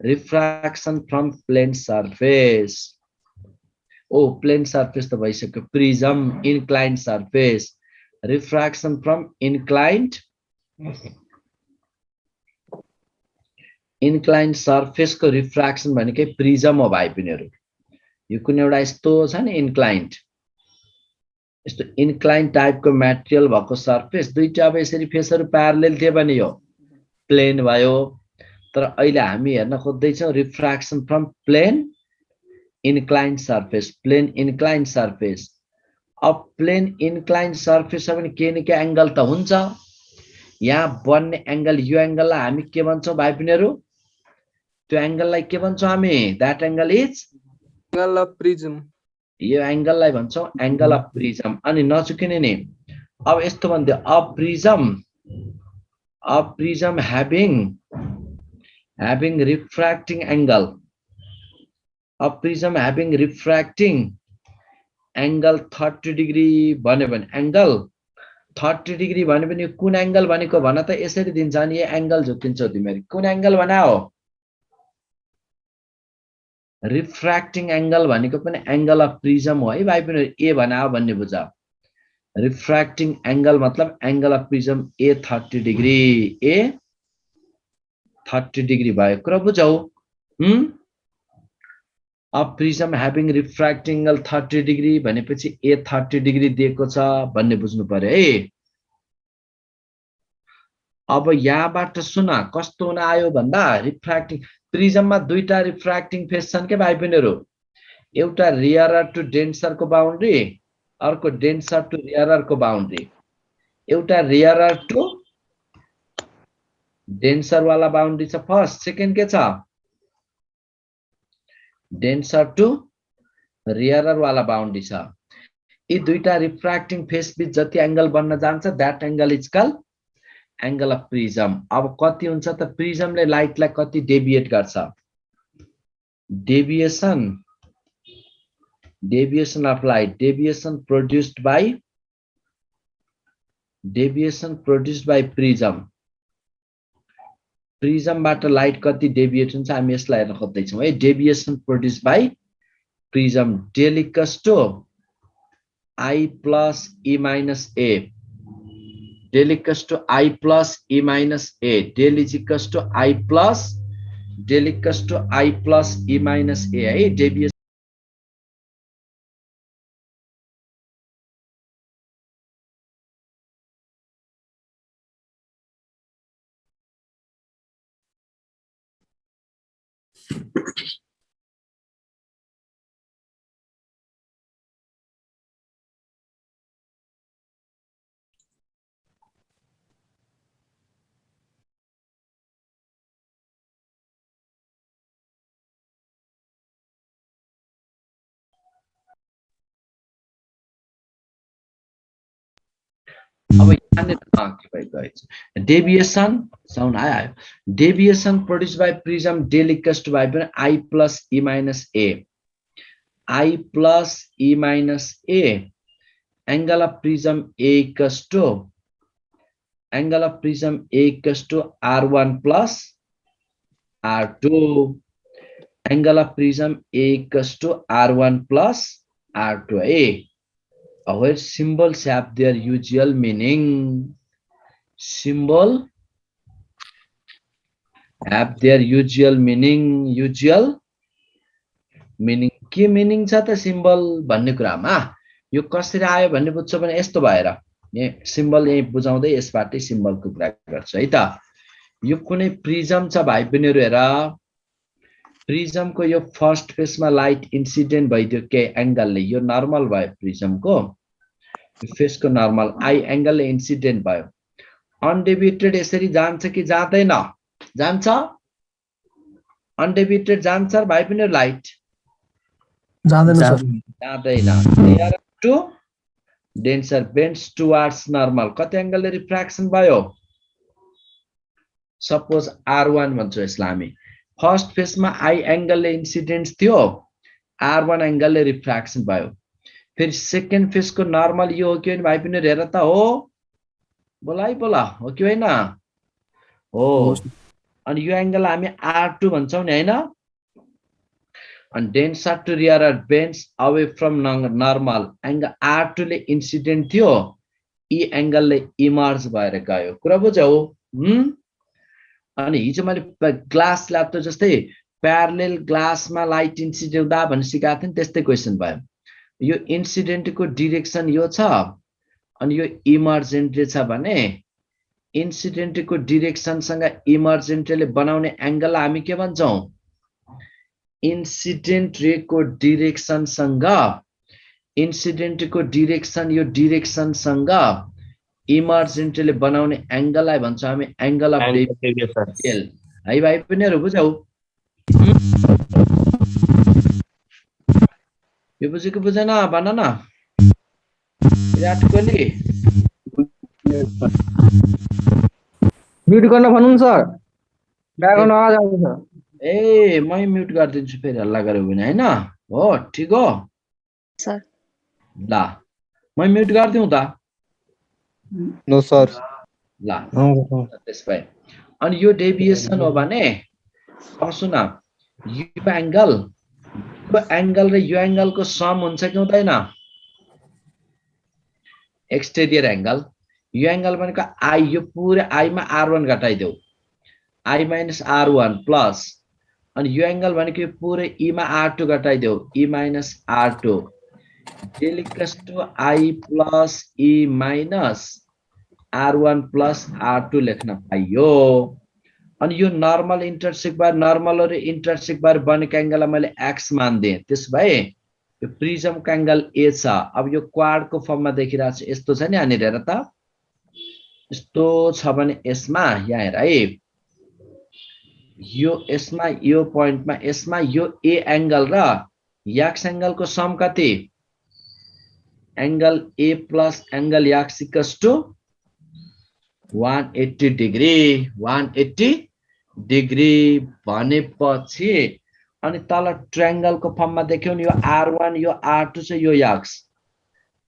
A: रिफ्र्याक्सन फ्रम प्लेन सर्फेस ओ प्लेन सर्फेस त भइसक्यो prism inclined surface refraction from inclined सर्फेसको रिफ्र्याक्सन भनेकै प्रिजम हो भाइ पिनीहरु यो कुनै एउटा यस्तो छ नि इन्क्लाइन्ड यस्तो इन्क्लाइन्ड टाइपको मटेरियल भएको सर्फेस दुईटा अब यसरी फेसहरु प्यारलल थिए भने यो प्लेन भयो तर अहिले हामी हेर्न खोज्दै छौं refraction from plane inclined surface अब प्लेन इन्क्लाइन्ड सर्फेस हो भने के न के एंगल त हुन्छ यहाँ बन्ने एंगल यो एंगललाई हामी के भन्छौं भाइ पिनीहरु त्यो एंगललाई के भन्छौं हामी that angle is
E: angle of prism
A: यो एंगललाई भन्छौं एंगल अफ प्रिज्म अनि नचुकिने नि अब यस्तो भन्दै a prism having refracting angle a prism having refracting angle 30 degree भन्यो भने एंगल 30 degree भन्यो भने कुन एंगल भनेको भन त यसरी दिन्छ अनि यो एंगल झुकिन्छौ तिमीहरु कुन एंगल बनाओ रिफ्र्याक्टिङ एंगल भनेको पनि एंगल अफ प्रिज्म हो है भाइ पनि ए बनाओ भन्ने बुझ रिफ्र्याक्टिङ एंगल मतलब एंगल अफ प्रिज्म ए 30 डिग्री ए 30 डिग्री भयो कुरा बुझौ a prism having refracting angle 30 degree भनेपछि ए 30 डिग्री दिएको छ भन्ने बुझ्नु पर्यो है अब यहाँबाट सुन कस्तो हुन आयो भन्दा रिफ्र्याक्टिङ प्रिज्ममा दुईटा रिफ्र्याक्टिङ फेस छन् के भाइ बहिनीहरु एउटा रियरर टु डेन्सर को बाउन्ड्री अर्को डेन्सर टु रियरर को बाउन्ड्री एउटा रियरर टु डेन्सर वाला बाउन्ड्री छ फर्स्ट सेकेन्ड के छ डेन्सर टु रियरर वाला बाउन्ड्री छ यी दुईटा रिफ्र्याक्टिङ फेस बीच जति एंगल बन्न जान्छ that angle is called angle of prism अब कति हुन्छ त प्रिज्मले लाइटलाई कति डेभिएट गर्छ deviation of light deviation produced by प्रिज्मबाट लाइट कति डेभिएट हुन्छ हामी यसलाई हेर्न खोज्दै छौं है deviation produced by prism del equals to I plus E minus A. Del equals to I plus E minus A. Del is equals to I plus E minus A. है deviation अब यहाँनिर के भएको छ डेभिएसन साउन्ड आयो deviation produce by prism del equals to by I plus E minus A I plus E minus A angle of prism A equals to angle of prism A equals to R1 plus R2 angle of prism A equals to R1 plus R2A where symbols have their usual meaning symbol have their usual meaning के meaning छ त symbol भन्ने कुरामा यो कसरी आयो भन्ने बुझ्छ भने यस्तो भएर यहाँ सिम्बल यही बुझाउँदै यसबाटै सिम्बलको कुरा गर्छ है त यो कुनै प्रिजम छ भाइ बहिनीहरु हेर प्रिजमको यो फर्स्ट फेसमा लाइट इन्सिडेन्ट भइदियो के एंगलले यो नर्मल भयो प्रिजमको फेसको नर्मल आई एंगलले इन्सिडेन्ट भयो अनडेभिएटेड यसरी जान्छ कि जाँदैन जान्छ अनडेभिएटेड जान्छ भाइ बहिनीहरु लाइट
E: जाँदैन सर
A: जाँदैन to denser bends towards normal कति एंगलले रिफ्र्याक्सन भयो सपोज R1 भन्छौ यसलाई हामी फर्स्ट फेसमा आई एंगलले इन्सिडेन्ट थियो R1 एंगलले रिफ्र्याक्सन भयो फेरि सेकेन्ड फेसको नर्मल यो हो कि भाइ पनि हेर त हो बोलाइ बोला हो कि हैन हो अनि यो एंगल हामी R2 भन्छौ नि हैन and denser to rear are bends away from normal angle R2 ले incident थियो E angle ले emerge भएर गयो कुरा बुझ्यौ अनि हिजो मैले ग्लास ल्याब त जस्तै प्यारलल ग्लासमा लाइट इन्सिडेन्ट हुँदा भनि सिकाएको थिएँ त्यस्तै क्वेशन भयो यो इन्सिडेन्टको डाइरेक्सन यो छ अनि यो इमर्जेन्टले छ भने इन्सिडेन्टको डाइरेक्सन सँग इमर्जेन्टले बनाउने एंगल हामी के भन्छौं इंसिडेंट रे को डाइरेक्सन सँग इंसिडेंट को डाइरेक्सन यो डाइरेक्सन सँग इमर्जेन्टले बनाउने एंगललाई भन्छ हामी एंगल अफ डेभिएसन है भाइ पनि बुझ्यौ यो बुझेको बुझेन भन न विराट कोहली
E: म्युट गर्न भन्नु सर ब्याकग्राउन्ड आवाज आउँछ
A: ए मै म्युट गर्दिन्छु फेरि हल्ला गर्यो भने हैन हो ठीक हो
B: सर
A: ल मै म्युट गर्दिउ त
G: नो सर
A: ल त्यसै अनि यो डेभिएसन हो भने अब सुन यो एंगल र यो एंगलको सम हुन्छ कि हुँदैन एक्सटेरियर एंगल यो एंगल भनेको आई यो पुरै आई मा R1 घटाइदेऊ I minus R1 plus and यो एंगल भनेको यो पुरै E मा R2 घटाइदेऊ E minus R2 del equals to I plus E minus R1 plus R2 लेख्न पाइयो अनि यो नर्मल इंटरसेक्ट बार नर्मल र इंटरसेक्ट बार बनेको एंगललाई मैले x मान दिए त्यसभए यो प्रिजमको एंगल A छ अब यो क्वाड को फर्ममा देखिरहेको छ यस्तो छ नि अनि हेर त यस्तो छ भने यसमा यहाँ हेर है यो यसमा यो पोइन्टमा यसमा यो A एंगल र x एंगल को सम कति angle A plus angle x equals to 180 degree भनेपछि अनि तल ट्रायंगल को फर्ममा देख्यौ नि यो R1 यो R2 छ यो x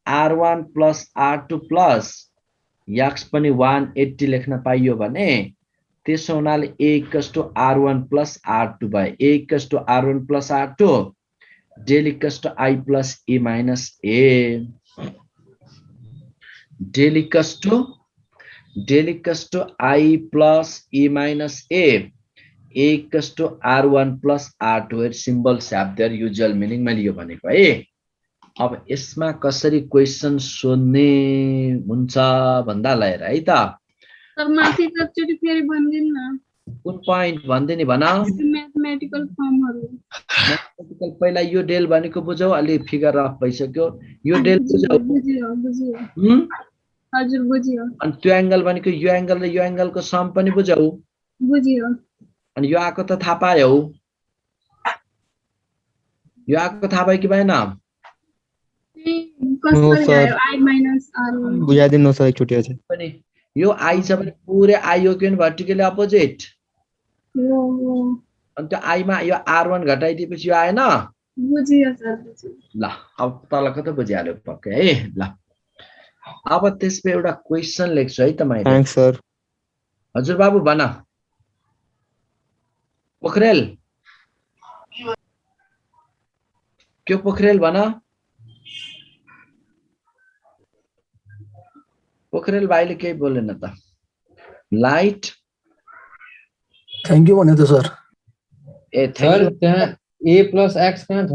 A: R1 plus R2 plus x पनि 180 लेख्न पाइयो भने त्यसो हुनाले A equals to R1 plus R2 by A equals to R1 plus R2 del equals to I plus E minus A del equals to I plus E minus A equals to R1 plus R2 where symbols have their usual meaning मैले यो भनेको है अब यसमा कसरी question सोध्ने हुन्छ भन्दा ल हेर है त
B: सर माथि एकचोटी फेरि भन्दिन न
A: कुन पॉइंट भन्दै नि भन
B: म्याथमेटिकल फर्महरु
A: म्याथमेटिकल पहिला यो डेल भनेको बुझौ अलि फिगर अफ भइसक्यो यो डेल बुझौ
B: बुझियो हजुर बुझियो
A: अनि त्यो एंगल भनेको यो एंगल र यो एंगल को सम पनि बुझौ
B: बुझियो
A: अनि यो आको त थाहा पायौ यो आको थाहा भयो कि भएन
B: कसरी
G: sir.
B: आयो I minus R1
G: बुझाइदिनु सर एकचोटि अझै
A: पनि यो आई छ भने पुरै आई हो कि भर्टिकली अपोजिट
B: हो
A: अनि त्यो आई मा यो R1 घटाइदिएपछि यो आएन
B: बुझियो सर बुझियो
A: ल अब तलको त बुझिहाल्यो पक्कै है ल अब त्यसमा एउटा क्वेशन लेख्छु है त मैले
G: थ्याङ्क्स सर
A: हजुर बाबु भन पोखरेल के पोखरेल भन पोखरेल भाइले केही बोलेन त लाइट
E: थ्याङ्क यू भने त sir
A: A
D: sir
A: thank you
D: त्यहाँ a प्लस x कहाँ छ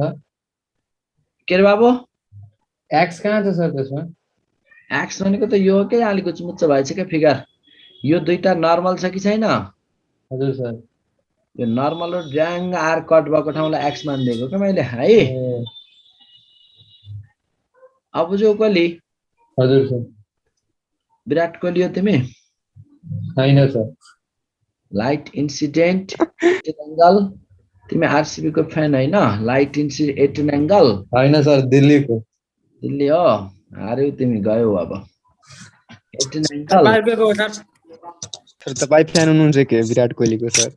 A: के रे बाबु
D: x कहाँ छ सर त्यसमा
A: एक्स भनेको त यो हो के अलिक चुमुच्च भएछ क्या फिगर यो दुईटा नर्मल छ कि छैन
D: हजुर सर
A: यो नर्मल र ड्याङ आर कट भएको ठाउँलाई एक्स मानिदिएको क्या मैले है
D: ए,
A: अब बुझ्यौ कोली
D: हजुर सर
A: विराट कोहली हो तिमी
D: होइन सर
A: लाइट इन्सिडेन्ट एङ्गल तिमी आरसीबी को फ्यान होइन लाइट इन्सिडेन्ट एङ्गल
D: होइन सर दिल्लीको
A: दिल्ली हो हार्यौ तिमी गयौ अब 18 एङ्गल
G: सर तपाईँ फ्यान हुनुहुन्छ के विराट कोहलीको सर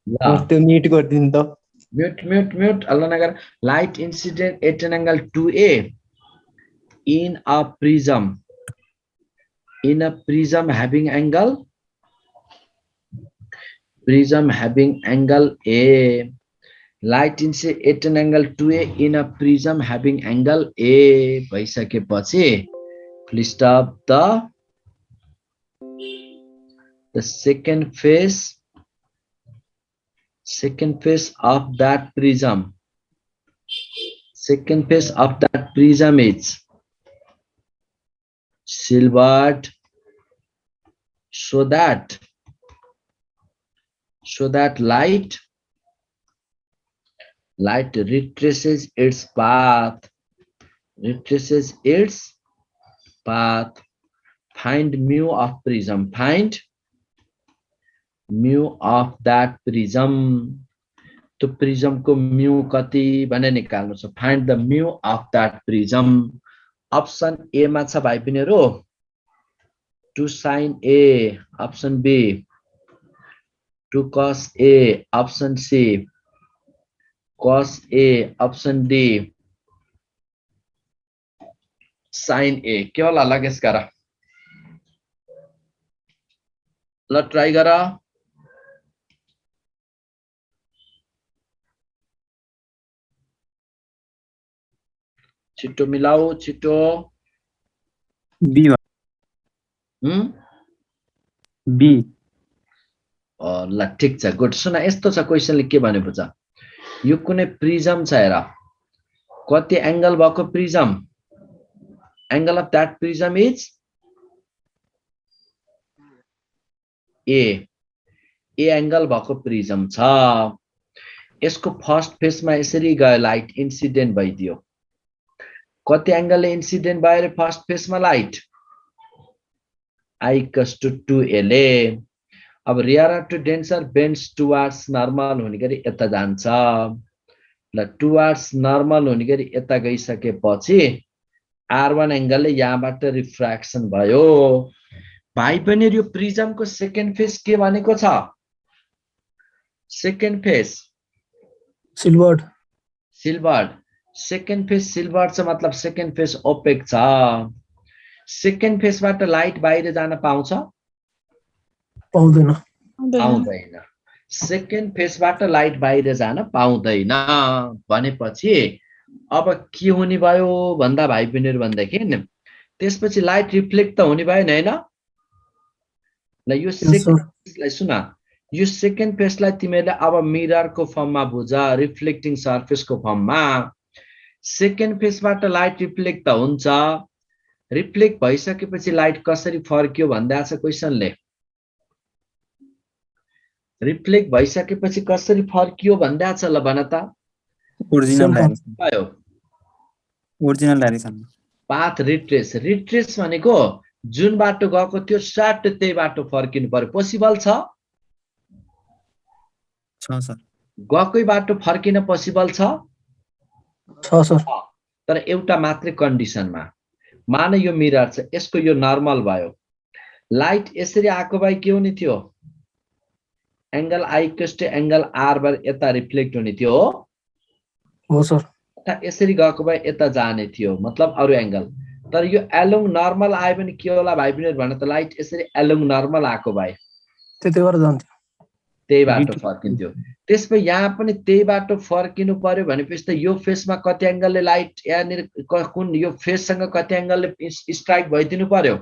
A: ल
G: त्यो मिट गरिदिनु त
A: म्युट म्युट म्युट अल्ला नगर light incident at an angle 2a in a prism having angle a light incident at an angle 2a in a prism having angle a भइसकेपछि please stop the second phase of that prism is silvered so that light retraces its path find mu of prism that prism तो prism को mu कति भने निकाल्नु छ find the mu of that prism option A मा छ भाइ पिनेहरु 2 sin A option B 2 cos A option C cos A option D sin A के होला ल गेस गर ल ट्राई गर छिटो मिलाऊ छिटो
G: बी बी
A: ल ठीक छ गुड सुन यस्तो छ क्वेशनले के भनेको छ यो कुनै प्रिजम छ हेर कति एंगल भएको prism angle of that prism is A angle भएको प्रिजम छ यसको फर्स्ट फेजमा यसरी गयो लाइट इन्सिडेन्ट भइदियो कति एंगलले इन्सिडेन्ट भयो रे फर्स्ट फेजमा light I equals to 2LA अब rarer to denser bends towards normal हुने गरी यता जान्छ ल टुवर्ड्स नर्मल हुने गरी यता गइसकेपछि R1 एंगलले यहाँबाट रिफ्र्याक्सन भयो भाइ पनि यो प्रिजमको सेकेन्ड फेज के भनेको छ second phase
E: silvered
A: second phase silvered छ मतलब सेकेन्ड फेज ओपेक छ सेकेन्ड फेजबाट लाइट बाहिर जान पाउँछ
E: पाउँदैन
A: पाउँदैन सेकेन्ड फेजबाट लाइट बाहिर जान पाउँदैन भनेपछि अब के हुने भयो भन्दा भाइ बहिनीहरु भन्दाखेरि त्यसपछि लाइट रिफ्लेक्ट त हुने भयो हैन ल यो सेकेन्ड फेजलाई सुन यो सेकेन्ड फेजलाई तिमीले अब मिररको फर्ममा बुझ रिफ्लेक्टिङ सर्फेसको फर्ममा सेकेन्ड फेजबाट लाइट रिफ्लेक्ट त हुन्छ रिफ्लेक्ट भइसकेपछि लाइट कसरी फर्कियो भन्दा छ क्वेशनले रिफ्लेक्ट भइसकेपछि कसरी फर्कियो भन्दा छ ल भन त
G: ओरिजिनल डाइरेक्सन
A: पाथ रिट्रेस भनेको जुन बाटो गएको थियो सट त्यही बाटो फर्किनु पर्यो पोसिबल छ
G: सर
A: गएकै बाटो फर्किन पोसिबल छ
E: सर
A: तर एउटा मात्रै कन्डिसनमा मान यो मिरर छ, यसको यो नर्मल भयो, लाइट यसरी आएको भए के हुने थियो, angle I equals to angle R bar यता रिफ्लेक्ट हुने थियो
E: हो सर।
A: यसरी गएको भए यता जाने थियो, मतलब अरु एंगल। तर यो एलोङ नर्मल आयो भने के होला भाइ बहिनीहरु भन्न त, लाइट यसरी एलोङ नर्मल आएको भए
E: त्यति भएर जान्थ्यो,
A: त्यही बाटो फर्किन्थ्यो। त्यसपछि यहाँ पनि त्यही बाटो फर्किनु पर्यो भनेपछि त यो फेसमा कति एंगलले लाइट यहाँनिर कुन यो फेससँग कति एंगलले स्ट्राइक भइदिनु पर्यो,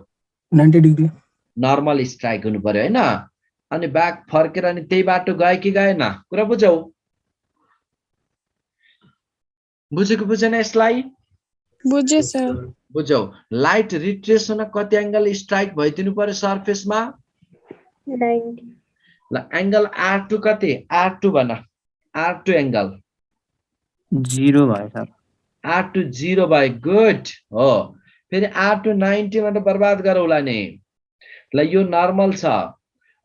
E: 90 डिग्री
A: नर्मल स्ट्राइक हुनु पर्यो हैन। अनि ब्याक फर्केर अनि त्यही बाटो गयो कि गएन, कुरा बुझौ, बुझेको बुझेन यसलाई,
B: बुझे सर।
A: बुझौ। लाइट रिट्रेस हुन कति एंगल स्ट्राइक भइदिनु पर्यो सरफेसमा,
B: 90।
A: ल एंगल R2 कति, R2 भन, R2 एंगल
G: 0 भयो सर।
A: R2 0 भयो, गुड हो। फेरि R2 90 मा त बर्बाद गरौला नि। ल यो नर्मल छ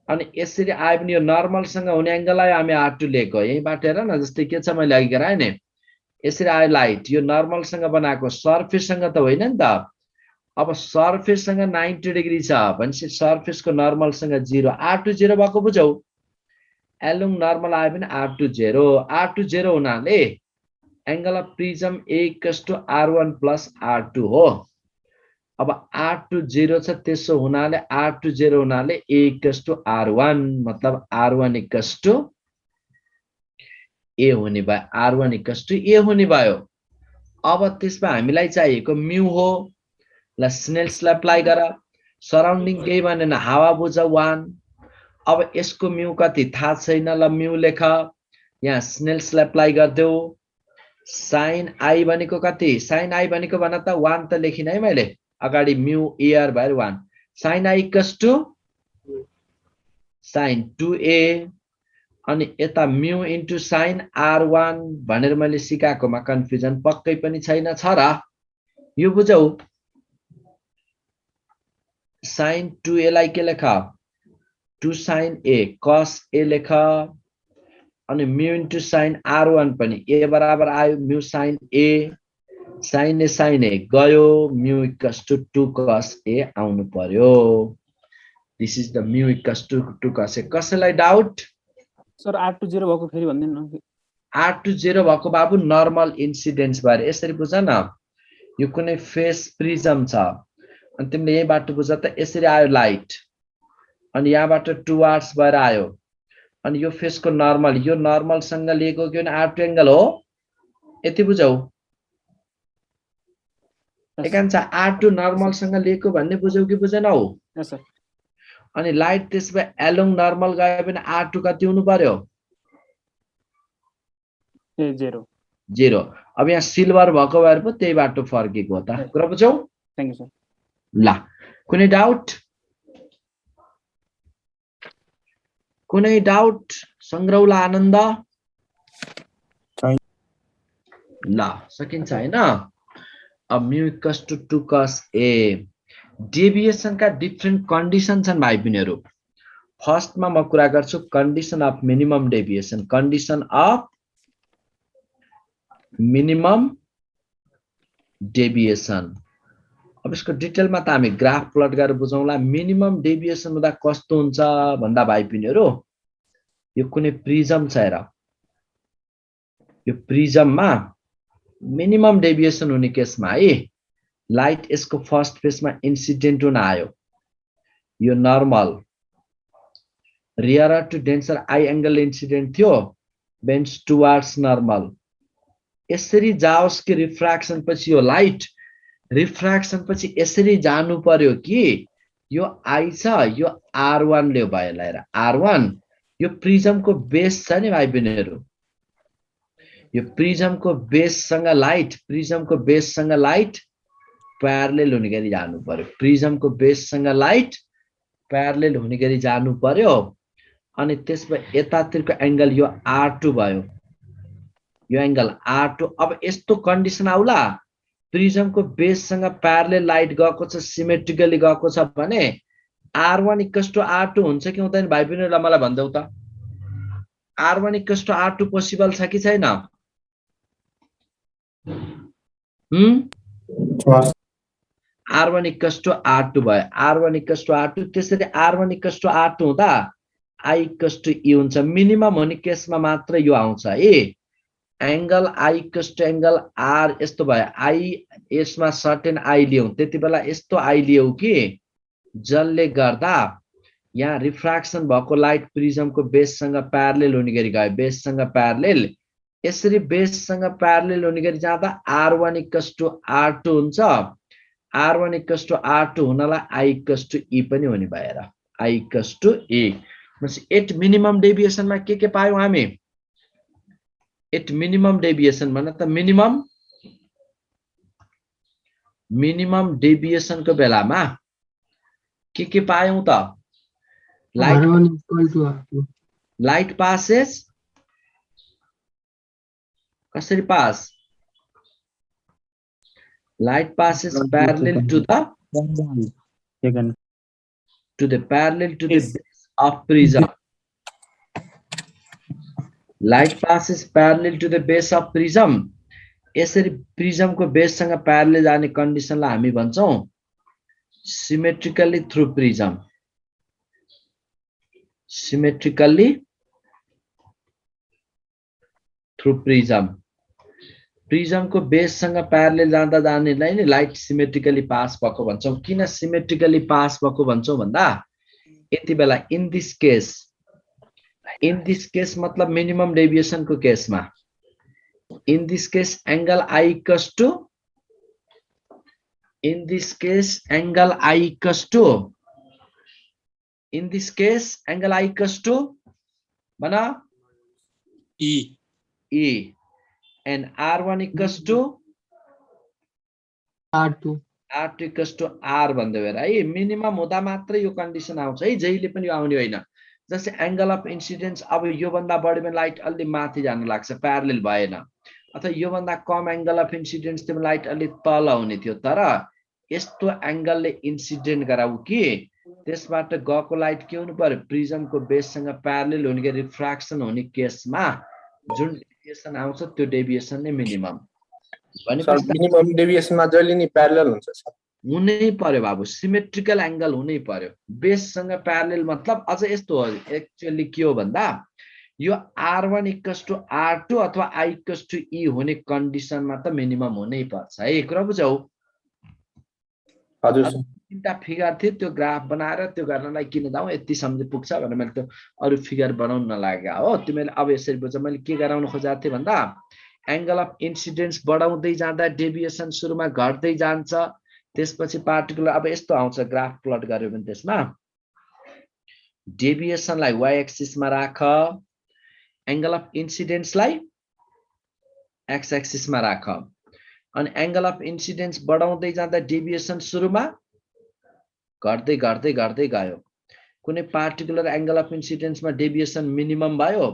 A: अनि यसरी आयो भने यो नर्मल सँग हुने एंगललाई हामी R2 लिएको, यहीबाट हेर न, जस्तै के छ मैले अघि गराए नि, यसरी आयो लाइट, यो नर्मल सँग बनाएको, सरफेस सँग त होइन नि त। अब सरफेस सँग 90 डिग्री छ भनेपछि सरफेस को नर्मल सँग 0, R2 0 भएको बुझौ। एलोङ नर्मल आयो भने R2 0, R2 0 हुनाले angle of prism A = R1 + R2 हो। अब R2 0 छ, त्यसो हुनाले R2 0 हुनाले A = R1, मतलब R1 = A हुने भयो, R1 = A हुने भयो। अब त्यसमा हामीलाई चाहिएको म्यू हो। ल स्नेल्स ला अप्लाई गर, सराउन्डिङ केही भनेन, हावा बुझ 1। अब यसको म्यू कति थाहा छैन, ल म्यू लेख, यहाँ स्नेल्स ला अप्लाई गर्देऊ। साइन आई भनेको कति, साइन आई भनेको भन त 1 त लेखिन है मैले अगाडि, म्यू एआर भएर 1, साइन आई = साइन 2a, अनि यता म्यू इन्टु साइन R1 भनेर मैले सिकाएकोमा कन्फ्युजन पक्कै पनि छैन छ र, यो बुझौ। साइन 2a लाई के लेख, 2 साइन a cos a लेख, अनि म्यू इन्टु साइन R1 पनि a बराबर आयो, mu sine a, sine a गयो, म्यू = 2 cos a आउनु पर्यो। This is the mu = 2 cos a। कसैलाई डाउट?
I: सर R2 0 भएको फेरि भन्दिन न।
A: R2 0 भएको बाबु नर्मल इन्सिडेन्स भएर यसरी बुझ न, यो कुनै फेस प्रिज्म छ अनि तिमीले यही बाटो बुझ त, यसरी आयो लाइट अनि यहाँबाट टुवार्ड्स भएर आयो अनि यो फेसको नर्मल, यो नर्मल सँग लिएको के भने R2 एंगल हो, यति बुझौ। एकांश R2 नर्मल सँग लिएको भन्ने बुझौ कि बुझेनौ?
I: यस सर।
A: अनि लाइट त्यसमा एलोङ नर्मल गयो भने R2 कति हुनु पर्यो?
I: 0
A: 0। अब यहाँ सिल्भर भएको भएर पो त्यही बाटो फर्केको हो त, कुरा बुझौ।
I: Thank you sir.
A: ल कुनै डाउट? कुनै डाउट? संग्रौला आनन्द? ल सकिन्छ हैन। अब म्यू = 2 cos a। डेभिएसन का डिफरेंट कंडीशन छन् भाइ बहिनीहरु। फर्स्ट मा म कुरा गर्छु condition of minimum deviation, condition of minimum deviation. अब यसको डिटेलमा त हामी ग्राफ प्लट गरेर बुझौँला। मिनिमम डेभिएसन हुँदा कस्तो हुन्छ भन्दा भाइ बहिनीहरु, यो कुनै प्रिज्म छ हेर, यो प्रिज्ममा मिनिमम डेभिएसन हुने केसमा है, लाइट यसको फर्स्ट फेसमा इन्सिडेन्ट हुन आयो, यो normal, rarer to denser I angle incident थियो, बेन्ड्स टुवार्ड्स नर्मल, यसरी जाओस् कि रिफ्र्याक्सन पछि यो लाइट रिफ्र्याक्सन पछि यसरी जानु पर्यो कि यो आई छ, यो R1 ले भयो ल हेर, R1 यो प्रिज्मको बेस छ नि भाइ बहिनीहरु, यो प्रिज्मको बेससँग लाइट, प्रिज्मको बेससँग लाइट प्यारलेल हुने गरी जानु पर्यो, प्रिज्मको बेससँग लाइट प्यारलेल हुने गरी जानु पर्यो। अनि त्यसपछि यतातिरको एंगल यो R2 भयो, यो एंगल R2। अब यस्तो कन्डिसन आउला, प्रिज्मको बेससँग प्यारलेल लाइट गएको छ, सिमेट्रिकली गएको छ भने R1 = R2 हुन्छ कि हुँदैन भाइ बहिनीहरुलाई मलाई भन्देऊ त। R1 = R2 पोसिबल छ कि छैन? R1 equals to R2 भयो R1 equals to R2 त्यसरी R1 equals to R2 हुँदा I equals to E हुन्छ मिनिमम हुने केसमा मात्र यो आउँछ है angle I equals to angle R यस्तो भयो I यसमा सर्टेन I लियौ त्यतिबेला यस्तो I लियौ कि जसले गर्दा यहाँ रिफ्र्याक्सन भएको लाइट प्रिजमको बेससँग प्यारलेल हुने गरी गयो बेससँग प्यारलेल यसरी बेससँग प्यारलेल हुने गरी जाँदा R1 equals to R2 हुन्छ R1 equals to R2 हुनलाई I equals to E पनि हुने भएर I equals to E at minimum deviation मा के पायौं हामी एट मिनिमम डेभिएसन भन्न त मिनिमम डेभिएसन को बेलामा के पायौं त लाइट पासेस कसरी pass light passes parallel to the parallel to the base of prism light passes parallel to the base of prism यसरी प्रिजम को बेस सँग प्यारलेल जाने कन्डिसनलाई हामी भन्छौं सिमेट्रिकली थ्रु प्रिजम प्रिजम को बेस सँग प्यारलेल जाँदा जानेलाई नि लाइट सिमेट्रिकली पास भएको भन्छौं किन सिमेट्रिकली पास भएको भन्छौं भन्दा यति बेला इन दिस केस मतलब मिनिमम डेभिएसन को केसमा in this case angle I equals to in this case angle I equals to mana E and R1 equals to R2 equals to R भन्दै भएर है मिनिमम हुँदा मात्र यो कन्डिसन आउँछ है जहिले पनि यो आउने होइन जस्तै एंगल अफ इन्सिडेन्स अब यो भन्दा बढीमा लाइट अलि माथि जान लाग्छ प्यारलेल भएन अथवा यो भन्दा कम एंगल अफ इन्सिडेन्स तिम्रो लाइट अलि तल हुने थियो तर यस्तो एंगलले इन्सिडेन्ट गराउ कि त्यसबाट गएको लाइट के हुनु पर्यो प्रिजम को बेस सँग प्यारलेल हुने गरी रिफ्र्याक्सन हुने केसमा जुन डेभिएसन आउँछ त्यो डेभिएसन नै मिनिमम
C: सर मिनिमम डेभिएसन मा जहिले नि प्यारलेल हुन्छ सर
A: हुनै पर्यो बाबु सिमेट्रिकल एंगल हुनै पर्यो बेस सँग प्यारलेल मतलब अझ यस्तो हो एक्चुअली के हो भन्दा यो R1 equals to R2 अथवा I equals to E हुने कन्डिसनमा त मिनिमम हुनै पर्छ है कुरा बुझौ
C: हजुर सर
A: तीनटा फिगर थियो त्यो ग्राफ बनाएर त्यो गर्नलाई किन जाऊ यति सम्झ पुग्छ भनेर मैले त्यो अरु फिगर बनाउन नलागे हो तिमीले अब यसरी बुझ मैले के गराउन खोजेको थिए भन्दा एंगल अफ इन्सिडेन्स बढाउँदै जाँदा डेभिएसन सुरुमा घट्दै जान्छ त्यसपछि पार्टिकुलर अब यस्तो आउँछ ग्राफ प्लट गर्यो भने त्यसमा डेभिएसनलाई y एक्सिस मा राख एंगल अफ इन्सिडेन्स लाई x एक्सिस मा राख अनि एंगल अफ इन्सिडेन्स बढाउँदै जाँदा डेभिएसन सुरुमा घट्दै घट्दै घट्दै गयो कुनै पार्टिकुलर एंगल अफ इन्सिडेन्स मा डेभिएसन मिनिमम भयो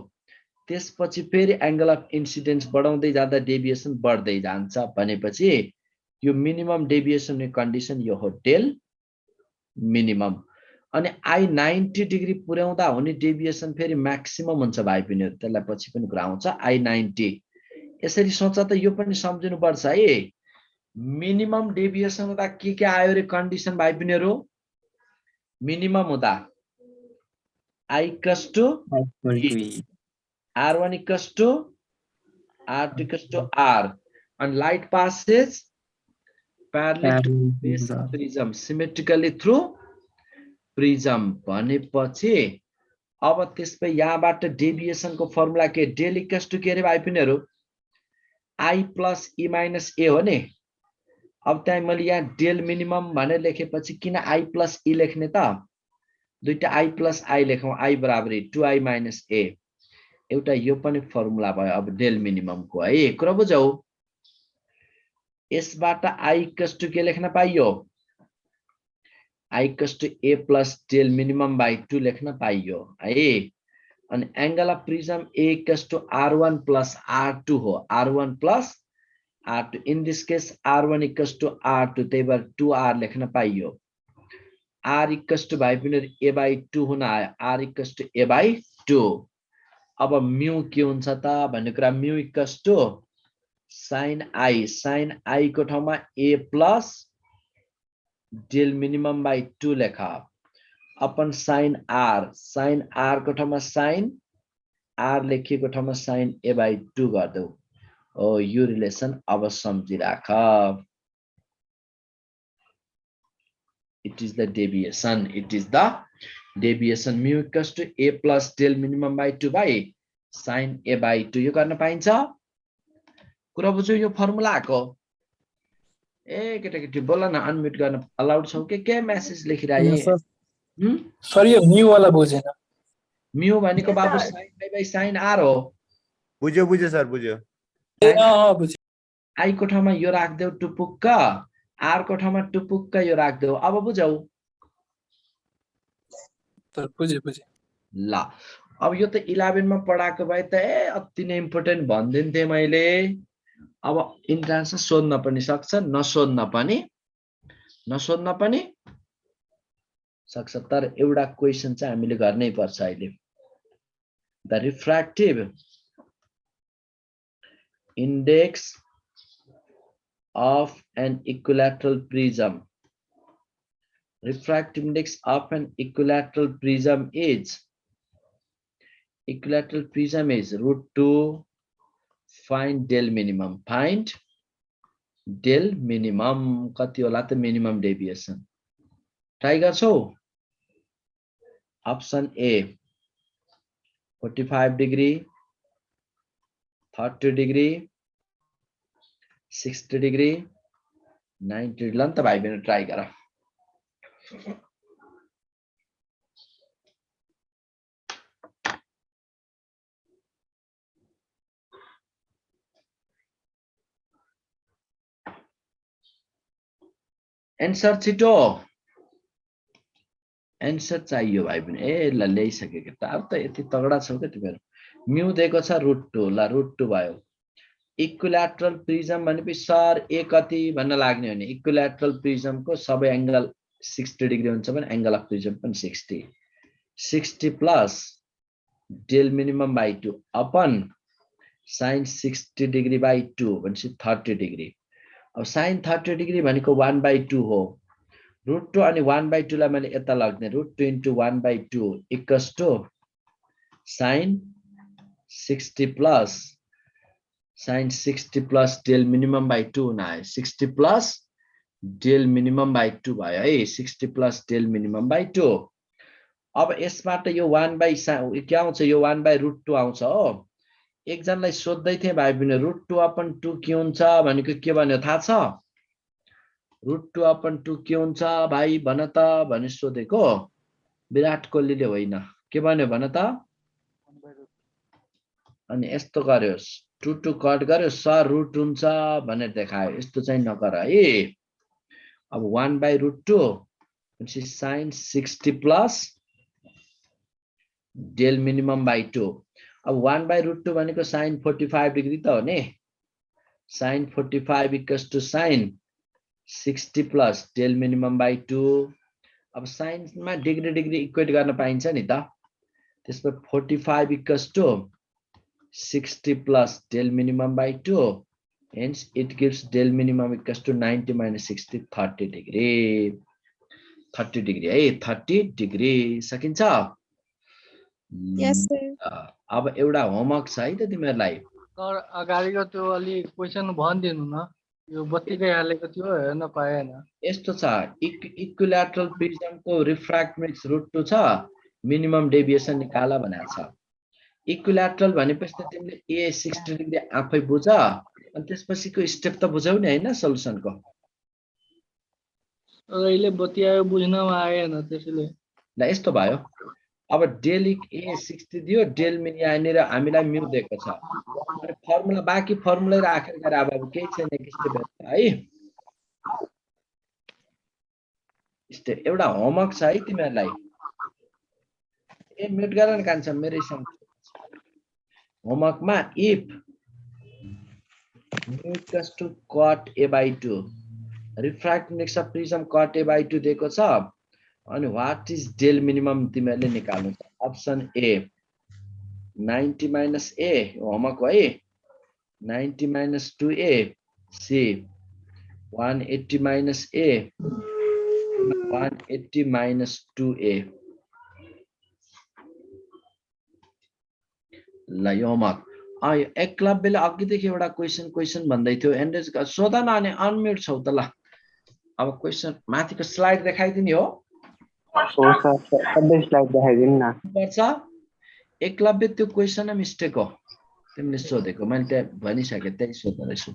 A: त्यसपछि फेरि एंगल अफ इन्सिडेन्स बढाउँदै जाँदा डेभिएसन बढ्दै जान्छ भनेपछि यो मिनिमम डेभिएसन ने कन्डिसन यो हो डेल मिनिमम अनि I 90 डिग्री पुर्याउँदा हुने डेभिएसन फेरि म्याक्सिमम हुन्छ भाइ पनि त्यसलाई पछि पनि कुरा आउँछ I 90 यसरी सोच त यो पनि सम्झिनु पर्छ है मिनिमम डेभिएसन हुँदा के आयो रे कन्डिसन भाइ पिनेहरु मिनिमम हुँदा I equals to R1 equals to R2 equals to R and light passes parallel to base of prism symmetrically through prism भनेपछि अब त्यसपछि यहाँबाट डेभिएसन को फर्मुला के डेल इक्वल्स टु के रे भाइ पिनेहरु I plus E minus A हो नि अब त्यहाँ मैले यहाँ डेल मिनिमम भनेर लेखेपछि किन I plus E लेख्ने त दुईटा I plus I लेखौं I बराबर 2I minus A एउटा यो पनि फर्मुला भयो अब डेल मिनिमम को है कुरा बुझौ यसबाट I इक्वल्स टु के लेख्न पाइयो I equals to A plus del minimum by 2 लेख्न पाइयो है अनि angle of prism A equals to R1 plus R2 हो R1 plus R2 in this case R1 equals to R2 त्यही भएर 2R लेख्न पाइयो R equals to भाइ पनि A by 2 हुन आयो R equals to A by 2 अब म्यू के हुन्छ त भन्ने कुरा mu equals to sin I को ठाउँमा A plus del minimum by 2 लेखा अपन साइन आर को ठाउँमा साइन आर लेखिएको ठाउँमा साइन ए बाई 2 गर्देऊ ओ यो रिलेसन अब सम्झिराख it is the deviation mu equals to a plus del minimum by 2 by sin a by 2 यो गर्न पाइन्छ कुरा बुझ्यौ यो फर्मुला आको ए केटाकेटी बोल न अनम्युट गर्न अलाउड छौ के मेसेज लेखिराए
C: सर यो म्यू वाला बुझेन
A: म्यू भनेको बाबु sin a by sin r हो
J: बुझ्यो सर बुझ्यो
C: बुझ्यो
A: आई को ठाउँमा यो राख्देऊ टुपुक्क आर को ठाउँमा टुपुक्क यो राख्देऊ अब बुझौ
C: सर बुझे
A: ल अब यो त 11 मा पढाएको भए त अति नै इम्पोर्टेन्ट भन्दिन्थे मैले अब इन्ट्रान्समा सोध्न पनि सक्छ नसोध्न पनि सक्छ तर एउटा क्वेशन चाहिँ हामीले गर्नै पर्छ अहिले the refractive index of an equilateral prism. Refractive index of an equilateral prism is √2. Find del minimum. Find del minimum. कति होला त minimum deviation? Try गर्छौ? Option A 45 degree, 30 degree, 60 degree, 90 ल त भाइ बहन ट्राई गर एन्सर छिटो एन्सर चाहियो भाइ बहन ए ल ल्याइसकेको त अब त यति तगडा छौ के तिम्रो म्यू दिएको छ √2 ल √2 भयो इक्विल्याटरल प्रिज्म भनेपछि सर ए कति भन्न लाग्ने हो नि इक्विल्याटरल प्रिज्म को सबै एंगल 60 डिग्री हुन्छ भने एंगल अफ प्रिज्म पनि 60 plus del minimum by 2 upon sin 60 degree by 2 भनेपछि 30 डिग्री अब sin 30 डिग्री भनेको 1/2 हो √2 अनि 1/2 लाई मैले यता लाग्ने √2 * 1/2 equals to sin 60 plus sin 60 plus del minimum by 2 ना 60 plus del minimum by 2 भयो है 60 plus del minimum by 2 अब यसबाट यो 1 by के आउँछ यो 1/√2 आउँछ हो एकजनालाई सोध्दै थिए भाइ बहिनी √2/2 के हुन्छ भनेको के भन्यो थाहा छ √2/2 के हुन्छ भाइ भन त भनि सोधेको विराट कोहलीले होइन के भन्यो भन त अनि यस्तो गर्योस् 2 कट गर्यो सर रूट हुन्छ भनेर देखायो यस्तो चाहिँ नगर है अब 1/√2 भनेपछि sin 60 plus del minimum by 2 अब 1/√2 भनेको sin 45 डिग्री त हो नि sin 45 equals to sin 60 plus del minimum by 2 अब sin मा डिग्री इक्वेट गर्न पाइन्छ नि त त्यसमा 45 equals to 60 plus del minimum by 2 hence it gives del minimum equals to 90 minus 60 30 degree है 30 degree सकिन्छ
B: Yes, sir.
A: अब एउटा होमवर्क छ है त तिमीहरुलाई
H: सर अगाडिको त्यो अलि क्वेशन भनिदिनु न यो बत्तीकै हालेको थियो हेर्न पाएन
A: यस्तो छ इक्विल्याटरल प्रिज्म को रिफ्र्याक्ट मिक्स √2 छ मिनिमम डेभिएसन निकाल भनेको छ इक्विल्याटरल भनेपछि त तिमीले ए 60 डिग्री आफै बुझ अनि त्यसपछिको स्टेप त बुझौ नि हैन सोलुसनको
H: अहिले बत्ती आयो बुझ्नमा आएन त्यसैले
A: ल यस्तो भयो अब डेल ए 60 दियो डेल मिनि यहाँनिर हामीलाई म्यू दिएको छ अनि फर्मुला बाँकी फर्मुला राखेर गरे अब केही छैन स्टेप है स्टेप एउटा होमवर्क छ है तिमीहरुलाई ए म्युट गर न कान्छ मेरै सँग होमवर्क मा if mu equals to cot a by 2 refractive index of prism cot a by 2 दिएको छ अनि what is del minimum तिमीहरुले निकाल्नु छ option A 90 minus a homework है 90 minus 2a c 180 minus a 180 minus 2a. ल यो homework एकलव्यले अघिदेखि एउटा क्वेसन भन्दै थियो एन्ड्रेज सोधा न अनि अनम्युट छौ त ल अब क्वेसन माथिको स्लाइड देखाइदिने हो पर्छ एकलव्य त्यो क्वेसन मिस्टेक हो तिमीले सोधेको मैले त्यहाँ भनिसके त्यही सोध्दै रहेछु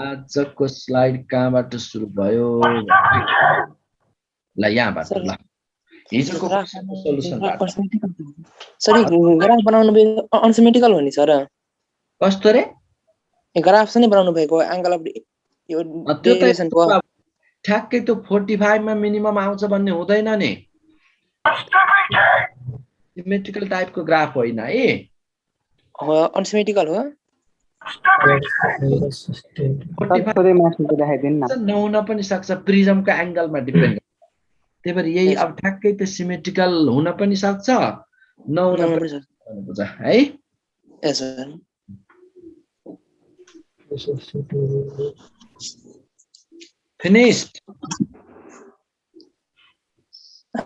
A: आजको स्लाइड कहाँबाट सुरु भयो ल यहाँबाट ल हिजोको क्वेसनको सोलुसन
F: सर ग्राफ बनाउनु भएको अनसिमेट्रिकल हो नि सर
A: कस्तो रे
F: ग्राफ चाहिँ बनाउनु भएको एंगल अफ यो डेरिवेसन को
A: ठ्याक्कै त्यो 45 मा मिनिमम आउँछ भन्ने हुँदैन नि सिमेट्रिकल टाइपको ग्राफ होइन है
F: हो अनसिमेट्रिकल हो
A: नहुन पनि सक्छ प्रिजमको एंगलमा डिपेन्ड त्यही भएर यही अब ठ्याक्कै त्यो सिमेट्रिकल हुन पनि सक्छ नहुन पनि सक्छ है
F: यस सर
A: फिनिश्ड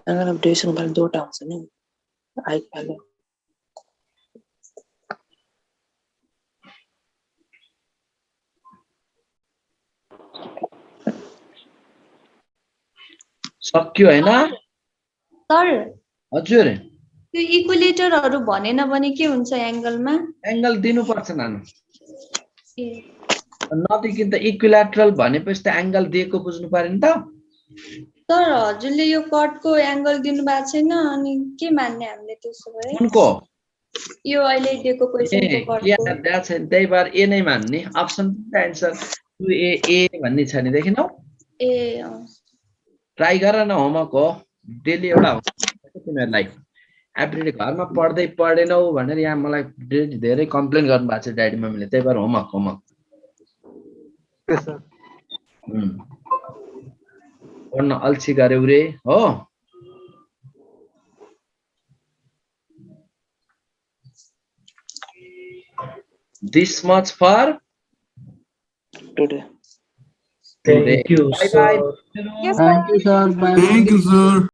F: एंगल अफ डेरिवेसन वाला दुईटा हुन्छ नि आई वाला
A: सक्यो हैन
B: सर
A: हजुर
B: त्यो इक्विलेटरहरु भनेन भने के हुन्छ एंगलमा
A: एंगल दिनुपर्छ नानु नदिकिन त इक्विलेटरल भनेपछि त एंगल दिएको बुझ्नु पर्यो नि त
B: सर हजुरले यो कटको एंगल दिनु भएको छैन अनि के मान्ने हामीले त्यसो भए
A: कुनको
B: यो अहिले दिएको क्वेशनको कटको
A: द्याट छैन त्यही भएर ए नै मान्ने अप्सन आन्सर 2a ए भन्ने छ नि देखिनौ
B: ए
A: ट्राई गर न होमवर्क हो डेली एउटा हो तिमीहरुलाई एभ्रीडे घरमा पढ्दै पढेनौ भनेर यहाँ मलाई धेरै कम्प्लेन गर्नु भएको छ ड्याडी मम्मीले त्यही भएर होमवर्क पढ्न अल्छी गर्यौ रे हो this much for
F: today
A: Thank you,
E: Thank you, sir. Bye.
K: Thank you, sir.